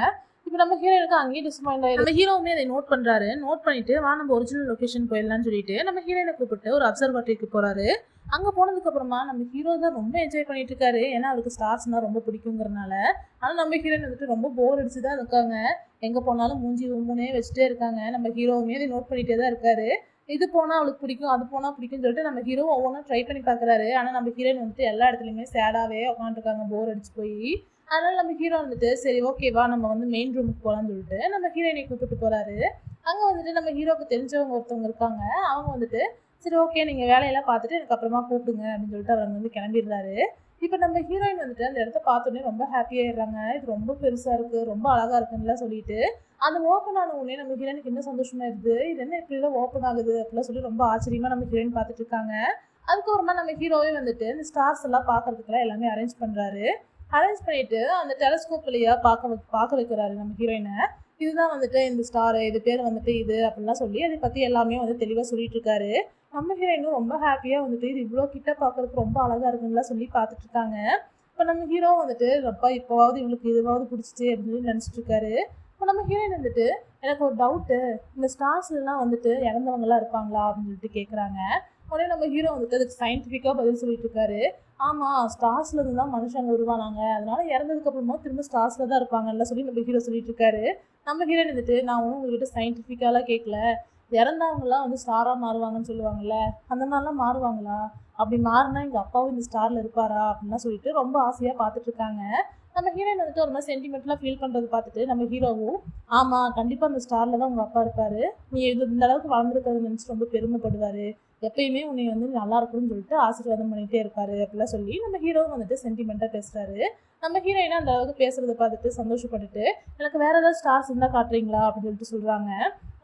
இப்போ நம்ம ஹீரோயினுக்கு அங்கேயே டிசப்பாயிண்ட் ஆயிடும். நம்ம ஹீரோவுமே அதை நோட் பண்றாரு. நோட் பண்ணிட்டு வா நம்ம ஒரிஜினல் லொகேஷன் போயிடலாம்னு சொல்லிட்டு நம்ம ஹீரோயினை கூப்பிட்டு ஒரு அப்சர்வேட்டரிக்கு போறாரு. அங்க போனதுக்கு அப்புறமா நம்ம ஹீரோ தான் ரொம்ப என்ஜாய் பண்ணிட்டு இருக்காரு. ஏன்னா அவருக்கு ஸ்டார்ஸ்னா ரொம்ப பிடிக்குங்கிறனால. ஆனா நம்ம ஹீரோயின் வந்துட்டு ரொம்ப போர் அடிச்சுதான் இருக்காங்க. எங்க போனாலும் மூஞ்சி உம்முனே வச்சுட்டே இருக்காங்க. நம்ம ஹீரோவுமே அதை நோட் பண்ணிட்டே தான் இருக்காரு. இது போனா அவளுக்கு பிடிக்கும், அது போனா பிடிக்கும்னு சொல்லிட்டு நம்ம ஹீரோ ஒவ்வொன்றும் ட்ரை பண்ணி பாக்குறாரு. ஆனா நம்ம ஹீரோயின் வந்துட்டு எல்லா இடத்துலயுமே சேடாவே உட்காந்துருக்காங்க, போர் அடிச்சு போய். அதனால நம்ம ஹீரோ வந்துட்டு சரி ஓகேவா நம்ம வந்து மெயின் ரூமுக்கு போகலான்னு சொல்லிட்டு நம்ம ஹீரோயினை கூப்பிட்டு போறாரு. அங்க வந்துட்டு நம்ம ஹீரோக்கு தெரிஞ்சவங்க ஒருத்தவங்க இருக்காங்க. அவங்க வந்துட்டு சரி ஓகே நீங்க வேலையெல்லாம் பார்த்துட்டு எனக்கு அப்புறமா கூப்பிடுங்க அப்படின்னு சொல்லிட்டு அவர் வந்து கிளம்பிடுறாரு. இப்போ நம்ம ஹீரோயின் வந்துட்டு அந்த இடத்த பார்த்தோன்னே ரொம்ப ஹாப்பியாயிடுறாங்க. இது ரொம்ப பெருசா இருக்கு, ரொம்ப அழகா இருக்குன்னுலாம் சொல்லிட்டு அந்த ஓப்பன் ஆன உடனே நம்ம ஹீரோயினுக்கு இன்னும் சந்தோஷமா இருக்குது. இது என்ன இப்படிலாம் ஓப்பன் ஆகுது அப்படிலாம் சொல்லி ரொம்ப ஆச்சரியமா நம்ம ஹீரோயின் பார்த்துட்டு இருக்காங்க. அதுக்கப்புறமா நம்ம ஹீரோவே வந்துட்டு இந்த ஸ்டார்ஸ் எல்லாம் பார்க்கறதுக்குலாம் எல்லாமே அரேஞ்ச் பண்றாரு. அரேஞ்ச் பண்ணிட்டு அந்த டெலஸ்கோப் வழியா பார்க்க வைக்கிறாரு நம்ம ஹீரோயினை. இதுதான் வந்துட்டு இந்த ஸ்டாரு, இது பேர் வந்துட்டு இது அப்படின்லாம் சொல்லி அதை பற்றி எல்லாமே வந்து தெளிவாக சொல்லிட்டு இருக்காரு. நம்ம ஹீரோயினும் ரொம்ப ஹாப்பியாக வந்துட்டு இது இவ்வளோ கிட்ட பார்க்கறதுக்கு ரொம்ப அழகாக இருக்குன்னுலாம் சொல்லி பார்த்துட்டு இருக்காங்க. இப்போ நம்ம ஹீரோ வந்துட்டு ரொம்ப இப்போவாவது இவளுக்கு இதுவாவது பிடிச்சிச்சு அப்படின்னு சொல்லி நினச்சிட்டு இருக்காரு. இப்போ நம்ம ஹீரோயின் வந்துட்டு எனக்கு ஒரு டவுட்டு, இந்த ஸ்டார்ஸ்லாம் வந்துட்டு இறந்தவங்களாம் இருப்பாங்களா அப்படின்னு சொல்லிட்டு கேட்குறாங்க. உடனே நம்ம ஹீரோ வந்துட்டு அதுக்கு சயின்டிஃபிக்காக பதில் சொல்லிட்டு இருக்காரு. ஆமாம், ஸ்டார்ஸ்ல இருந்து தான் மனுஷங்க உருவானாங்க, அதனால இறந்ததுக்கு அப்புறமா திரும்ப ஸ்டார்ஸ்ல தான் இருப்பாங்கன்னு சொல்லி நம்ம ஹீரோ சொல்லிட்டு இருக்காரு. நம்ம ஹீரோயின் வந்துட்டு நான் ஒன்றும் உங்ககிட்ட சயின்டிஃபிக்காலாம் கேட்கல, இறந்தவங்கலாம் வந்து ஸ்டாராக மாறுவாங்கன்னு சொல்லுவாங்கல்ல, அந்த மாதிரிலாம் மாறுவாங்களா, அப்படி மாறினா எங்கள் அப்பாவும் இந்த ஸ்டாரில் இருப்பாரா அப்படின்லாம் சொல்லிட்டு ரொம்ப ஆசையாக பார்த்துட்டு இருக்காங்க. நம்ம ஹீரோயின் வந்துட்டு ஒரு மாதிரி சென்டிமெண்ட்லாம் ஃபீல் பண்ணுறது பார்த்துட்டு நம்ம ஹீரோவும் ஆமாம் கண்டிப்பாக அந்த ஸ்டாரில் தான் உங்கள் அப்பா இருப்பார், நீ இந்த அளவுக்கு வளர்ந்துருக்கிறது நினச்சி ரொம்ப பெருமைப்படுவார், எப்பயுமே உன்னை வந்து நல்லா இருக்குன்னு சொல்லிட்டு ஆசீர்வாதம் பண்ணிகிட்டே இருப்பார் அப்படிலாம் சொல்லி நம்ம ஹீரோவும் வந்துட்டு சென்டிமெண்ட்டாக பேசுகிறாரு. நம்ம ஹீரோயினா அந்த அளவுக்கு பேசுகிறத பார்த்துட்டு சந்தோஷப்பட்டுட்டு எனக்கு வேறு ஏதாவது ஸ்டார்ஸ் இருந்தால் காட்டுறீங்களா அப்படின்னு சொல்லிட்டு சொல்கிறாங்க.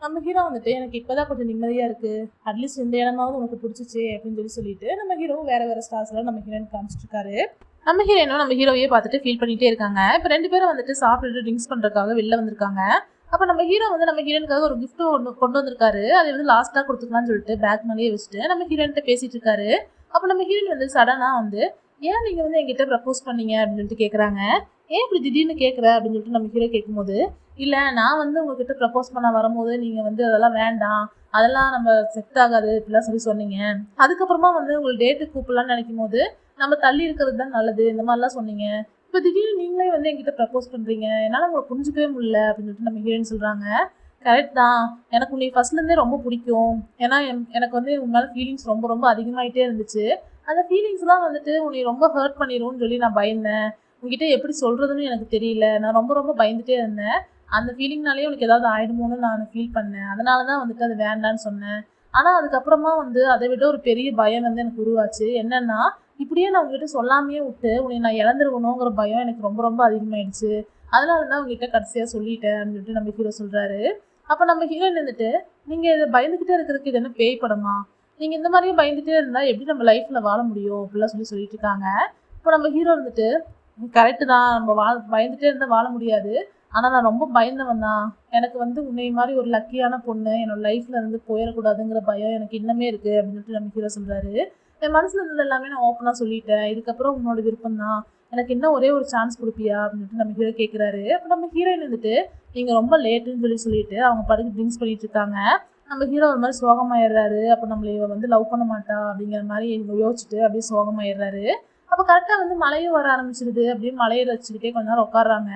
நம்ம ஹீரோ வந்துட்டு எனக்கு இப்போதான் கொஞ்சம் நிம்மதியாக இருக்குது, அட்லீஸ்ட் இந்த இடமாவது உனக்கு பிடிச்சிச்சு அப்படின்னு சொல்லிட்டு நம்ம ஹீரோவும் வேறு ஸ்டார்ஸ்லாம் நம்ம ஹீரோயின் காமிச்சிட்டு இருக்காரு. நம்ம ஹீரோயினும் நம்ம ஹீரோவையே பார்த்துட்டு ஃபீல் பண்ணிகிட்டே இருக்காங்க. இப்போ 2 பேரும் வந்துட்டு சாப்பிட்டுட்டு ட்ரிங்க்ஸ் பண்ணுறதுக்காக வெளில வந்திருக்காங்க. அப்போ நம்ம ஹீரோ வந்து நம்ம ஹீரோயினுக்காக ஒரு கிஃப்ட் ஒன்று கொண்டு வந்திருக்காரு. அதை வந்து லாஸ்ட்டாக கொடுத்துக்கலாம்னு சொல்லிட்டு பேக் மேலேயே வச்சுட்டு நம்ம ஹீரோயின்கிட்ட பேசிட்டு இருக்காரு. அப்போ நம்ம ஹீரோயின் வந்து சடனாக வந்து ஏன் நீங்கள் வந்து என்கிட்ட ப்ரப்போஸ் பண்ணீங்க அப்படின்னு சொல்லிட்டு கேட்குறாங்க. ஏன் இப்படி திடீர்னு கேட்குற அப்படின்னு சொல்லிட்டு நம்ம ஹீரோ கேட்கும்போது இல்லை நான் வந்து உங்ககிட்ட ப்ரப்போஸ் பண்ண வரும்போது நீங்கள் வந்து அதெல்லாம் வேண்டாம், அதெல்லாம் நம்ம செட் ஆகாது இப்படிலாம் சொன்னீங்க, அதுக்கப்புறமா வந்து உங்களுக்கு டேட்டுக்கு கூப்பிடலான்னு நினைக்கும் போது நம்ம தள்ளி இருக்கிறது தான் நல்லது இந்த மாதிரிலாம் சொன்னீங்க, இப்போ திடீர்னு நீங்களே வந்து என்கிட்ட ப்ரப்போஸ் பண்ணுறீங்க, என்னால் உங்களை புரிஞ்சிக்கவே முடியல அப்படின்னு சொல்லிட்டு நம்ம ஹீரோயின் சொல்கிறாங்க. கரெக்ட் தான், எனக்கு உன்னை ஃபர்ஸ்ட்லேருந்தே ரொம்ப பிடிக்கும், ஏன்னா எனக்கு வந்து உன்னால ஃபீலிங்ஸ் ரொம்ப ரொம்ப அதிகமாகிட்டே இருந்துச்சு, அந்த ஃபீலிங்ஸ்லாம் வந்துட்டு உன்னை ரொம்ப ஹர்ட் பண்ணிடும்னு சொல்லி நான் பயந்தேன், உங்ககிட்ட எப்படி சொல்கிறதுன்னு எனக்கு தெரியல, நான் ரொம்ப ரொம்ப பயந்துட்டே இருந்தேன், அந்த ஃபீலிங்னாலே உனக்கு ஏதாவது ஆகிடுமோன்னு நான் ஃபீல் பண்ணேன், அதனால தான் வந்துட்டு அது வேண்டான்னு சொன்னேன், ஆனால் அதுக்கப்புறமா வந்து அதை விட ஒரு பெரிய பயம் வந்து எனக்கு உருவாச்சு, என்னென்னா இப்படியே நான் உங்ககிட்ட சொல்லாமையே விட்டு உன்னை நான் இழந்துருவணுங்கிற பயம் எனக்கு ரொம்ப ரொம்ப அதிகமாகிடுச்சு, அதனால தான் உங்ககிட்ட கடைசியாக சொல்லிட்டேன் அப்படின்னு சொல்லிட்டு நம்ம ஹீரோ சொல்கிறாரு. அப்போ நம்ம ஹீரோயின் வந்துட்டு நீங்கள் இதை பயந்துக்கிட்டே இருக்கிறதுக்கு இது என்ன பேய் படமா, நீங்கள் இந்த மாதிரியும் பயந்துகிட்டே இருந்தால் எப்படி நம்ம லைஃப்பில் வாழ முடியும் அப்படிலாம் சொல்லிட்டு இருக்காங்க. இப்போ நம்ம ஹீரோ வந்துட்டு கரெக்டு தான், நம்ம பயந்துகிட்டே இருந்தால் வாழ முடியாது, ஆனால் நான் ரொம்ப பயந்தவன் தான், எனக்கு வந்து உன்னை மாதிரி ஒரு லக்கியான பொண்ணு என்னோட லைஃப்பில் இருந்து போயிடக்கூடாதுங்கிற பயம் எனக்கு இன்னமே இருக்குது அப்படின்னு சொல்லிட்டு நம்ம ஹீரோ சொல்கிறாரு. என் மனசில் இருந்தது எல்லாமே நான் ஓப்பனாக சொல்லிட்டேன், இதுக்கப்புறம் உன்னோட விருப்பம் தான், எனக்கு இன்னும் ஒரே ஒரு சான்ஸ் கொடுப்பியா அப்படின்னு சொல்லிட்டு நம்ம ஹீரோ கேட்குறாரு. அப்போ நம்ம ஹீரோயின் வந்துட்டு நீங்கள் ரொம்ப லேட்டுன்னு சொல்லிட்டு அவங்க படுக்க ட்ரிங்க்ஸ் பண்ணிட்டு இருக்காங்க. நம்ம ஹீரோ ஒரு மாதிரி சோகமாயிடுறாரு. அப்போ நம்மளை வந்து லவ் பண்ண மாட்டா அப்படிங்கிற மாதிரி யோசிச்சுட்டு அப்படியே சோகமாயிடுறாரு. அப்போ கரெக்டாக வந்து மழையும் வர ஆரம்பிச்சிருது. அப்படியே மழையை வச்சுக்கிட்டே கொஞ்ச நேரம் உட்காடுறாங்க.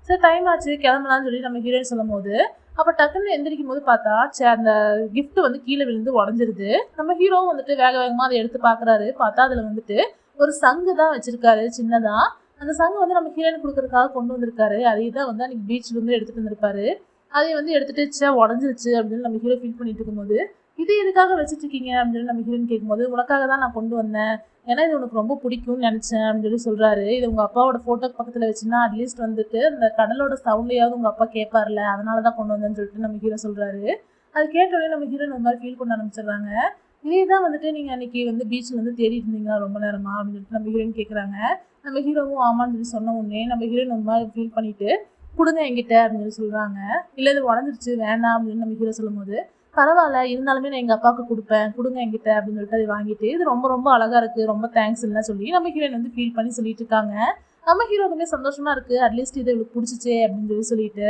சரி டைம் ஆச்சு கிளம்பலான்னு சொல்லி நம்ம ஹீரோயின் சொல்லும் போது அப்போ டக்குன்னு எந்திரிக்கும் போது பார்த்தா அந்த கிஃப்ட் வந்து கீழே விழுந்து உடஞ்சிருது. நம்ம ஹீரோவும் வந்துட்டு வேக வேகமாக அதை எடுத்து பார்க்குறாரு. பார்த்தா அதில் வந்துட்டு ஒரு சங்கு தான் வச்சிருக்காரு சின்னதாக. அந்த சங்கு வந்து நம்ம ஹீரோயின் கொடுக்கறதுக்காக கொண்டு வந்திருக்காரு. அதை தான் வந்து அன்றைக்கி பீச்சில் வந்து எடுத்துகிட்டு வந்திருப்பாரு. அதை வந்து எடுத்துகிட்டு உடஞ்சிருச்சு அப்படின்னு நம்ம ஹீரோ ஃபீல் பண்ணிட்டு இருக்கும்போது இது எதுக்காக வச்சுட்டு இருக்கீங்க அப்படின்னு நம்ம ஹீரோயின் கேட்கும்போது உனக்காக தான் நான் கொண்டு வந்தேன், ஏன்னா இது உனக்கு ரொம்ப பிடிக்கும்னு நினச்சேன் அப்படின்னு சொல்கிறாரு. இது உங்கள் அப்பாவோட ஃபோட்டோக்கு பக்கத்தில் வச்சுன்னா அட்லீஸ்ட் வந்துட்டு அந்த கடலோட சவுண்டையாவது உங்கள் அப்பா கேட்பார்ல, அதனால தான் கொண்டு வந்தேன்னு சொல்லிட்டு நம்ம ஹீரோ சொல்கிறாரு. அது கேட்டோடனே நம்ம ஹீரோயின் ஒரு மாதிரி ஃபீல் பண்ண ஆரம்பிச்சிடுறாங்க. இதே தான் வந்துட்டு நீங்கள் அன்றைக்கி வந்து பீச்சில் வந்து தேடிட்டு இருந்தீங்களா ரொம்ப நேரமா அப்படின்னு சொல்லிட்டு நம்ம ஹீரோயின் கேட்குறாங்க. நம்ம ஹீரோவும் ஆமான்னு சொல்லி சொன்ன உடனே நம்ம ஹீரோயின் ஒரு மாதிரி ஃபீல் பண்ணிவிட்டு கொடுங்க என்கிட்ட அப்படின்னு சொல்கிறாங்க. இல்லை இது உடஞ்சிருச்சு வேண்டாம் அப்படின்னு நம்ம ஹீரோ சொல்லும் போது பரவாயில்ல இருந்தாலுமே நான் எங்கள் அப்பாவுக்கு கொடுப்பேன் கொடுங்க என்கிட்ட அப்படின்னு சொல்லிட்டு அதை வாங்கிட்டு இது ரொம்ப ரொம்ப அழகாக இருக்குது ரொம்ப தேங்க்ஸ் இல்லை சொல்லி நம்ம ஹீரோயின் வந்து ஃபீல் பண்ணி சொல்லிட்டு இருக்காங்க. நம்ம ஹீரோக்குமே சந்தோஷமாக இருக்குது, அட்லீஸ்ட் இது இவளுக்கு பிடிச்சிச்சே அப்படின்னு சொல்லிட்டு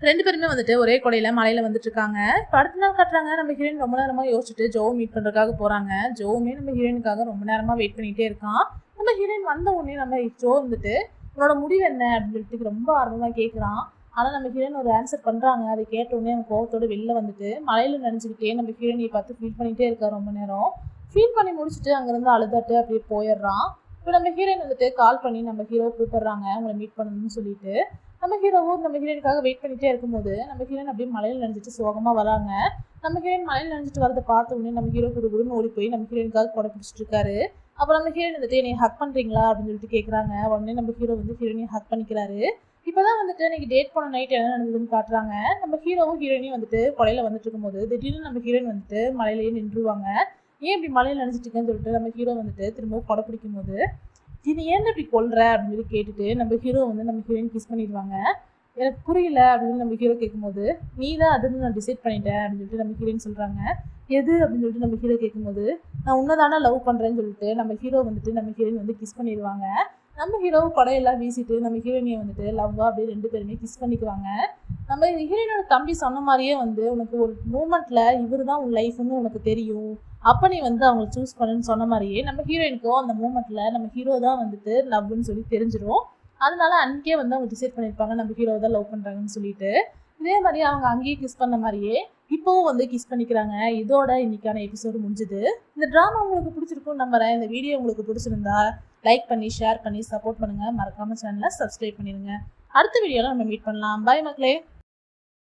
ரெண்டு பேருமே வந்துட்டு ஒரே கொடையில மலையில வந்துட்டு இருக்காங்க. இப்போ அடுத்த நாள் காட்டுறாங்க, நம்ம ஹீரோயின் ரொம்ப நேரமா யோசிச்சுட்டு ஜோவை மீட் பண்றதுக்காக போறாங்க. ஜோவுமே நம்ம ஹீரோயினுக்காக ரொம்ப நேரமா வெயிட் பண்ணிட்டே இருக்கான். நம்ம ஹீரோயின் வந்த உடனே நம்ம ஜோ வந்துட்டு உன்னோட முடிவு என்ன அப்படின்னு சொல்லிட்டு ரொம்ப ஆர்வமா கேட்குறான். ஆனால் நம்ம ஹீரோயின் ஒரு ஆன்சர் பண்றாங்க. அதை கேட்ட உடனே அவன் கோவத்தோட வெளில வந்துட்டு மலையில நினைச்சுக்கிட்டே நம்ம ஹீரோயினை பார்த்து ஃபீல் பண்ணிட்டே இருக்கா. ரொம்ப நேரம் ஃபீல் பண்ணி முடிச்சுட்டு அங்கிருந்து அழுதாட்டு அப்படியே போயிடுறான். இப்போ நம்ம ஹீரோயின் வந்துட்டு கால் பண்ணி நம்ம ஹீரோ கூப்பிடுறாங்க உங்களை மீட் பண்ணணும்னு சொல்லிட்டு. நம்ம ஹீரோவும் நம்ம ஹீரோயினுக்காக வெயிட் பண்ணிட்டே இருக்கும்போது நம்ம ஹீரோயின் அப்படியே மலையில் நினைச்சிட்டு சோகமா வராங்க. நம்ம ஹீரோயின் மலையில் நினைச்சிட்டு வரதை பார்த்த உடனே நம்ம ஹீரோ குடுகுடுன்னு ஓடி போய் நம்ம ஹீரோயினுக்காக கொடை பிடிச்சிட்டு இருக்காரு. அப்புறம் நம்ம ஹீரோயின் வந்துட்டு என்னை ஹக் பண்றீங்களா அப்படின்னு சொல்லிட்டு கேட்குறாங்க. உடனே நம்ம ஹீரோ வந்து ஹீரோயினை ஹக் பண்ணிக்கிறாரு. இப்போதான் வந்துட்டு இன்னைக்கு டேட் போன நைட் என்ன நடந்ததுன்னு காட்டுறாங்க. நம்ம ஹீரோவும் ஹீரோயினையும் வந்துட்டு கொலையில வந்துட்டு இருக்கும்போது திடீர்னு நம்ம ஹீரோயின் வந்துட்டு மலையிலேயே நின்றுவாங்க. ஏன் இப்படி மலையில் நினைச்சிட்டு இருக்கேன்னு சொல்லிட்டு நம்ம ஹீரோ வந்துட்டு திரும்பவும் கொடை பிடிக்கும் போது இது ஏன் இப்படி கொல்ற அப்படின்னு சொல்லி கேட்டுட்டு நம்ம ஹீரோ வந்து நம்ம ஹீரோயின் கிஸ் பண்ணிடுவாங்க. எனக்கு புரியல அப்படின்னு நம்ம ஹீரோ கேட்கும்போது நீ தான் அதுன்னு நான் டிசைட் பண்ணிட்டேன் அப்படின்னு சொல்லிட்டு நம்ம ஹீரோயின் சொல்றாங்க. எது அப்படின்னு சொல்லிட்டு நம்ம ஹீரோ கேட்கும்போது நான் உன்னதானே லவ் பண்றேன்னு சொல்லிட்டு நம்ம ஹீரோ வந்துட்டு நம்ம ஹீரோயின் வந்து கிஸ் பண்ணிடுவாங்க. நம்ம ஹீரோ கொடையெல்லாம் வீசிட்டு நம்ம ஹீரோயினியை வந்துட்டு லவ்வா அப்படியே ரெண்டு பேருமே கிஸ் பண்ணிக்குவாங்க. நம்ம ஹீரோயினோட தம்பி சொன்ன மாதிரியே வந்து உனக்கு ஒரு மூமெண்ட்ல இவரு தான் உன் லைஃப்னு உனக்கு தெரியும், அப்போ நீ வந்து அவங்களை சூஸ் பண்ணுன்னு சொன்ன மாதிரியே நம்ம ஹீரோயினுக்கும் அந்த மூமெண்ட்ல நம்ம ஹீரோ தான் வந்துட்டு லவ்னு சொல்லி தெரிஞ்சிடும். அதனால அன்றைக்கே வந்து அவங்க டிசைட் பண்ணியிருப்பாங்க நம்ம ஹீரோ தான் லவ் பண்ணுறாங்கன்னு சொல்லிட்டு. இதே மாதிரி அவங்க அங்கேயே கிஸ் பண்ண மாதிரியே இப்போவும் வந்து கிஸ் பண்ணிக்கிறாங்க. இதோட இன்னைக்கான எபிசோடு முடிஞ்சுது. இந்த ட்ராமா உங்களுக்கு பிடிச்சிருக்கும்னு நம்புறேன். இந்த வீடியோ உங்களுக்கு பிடிச்சிருந்தா லைக் பண்ணி ஷேர் பண்ணி சப்போர்ட் பண்ணுங்க. மறக்காம சேனலை சப்ஸ்கிரைப் பண்ணிடுங்க. அடுத்த வீடியோவில் நம்ம மீட் பண்ணலாம். பாய் மக்களே.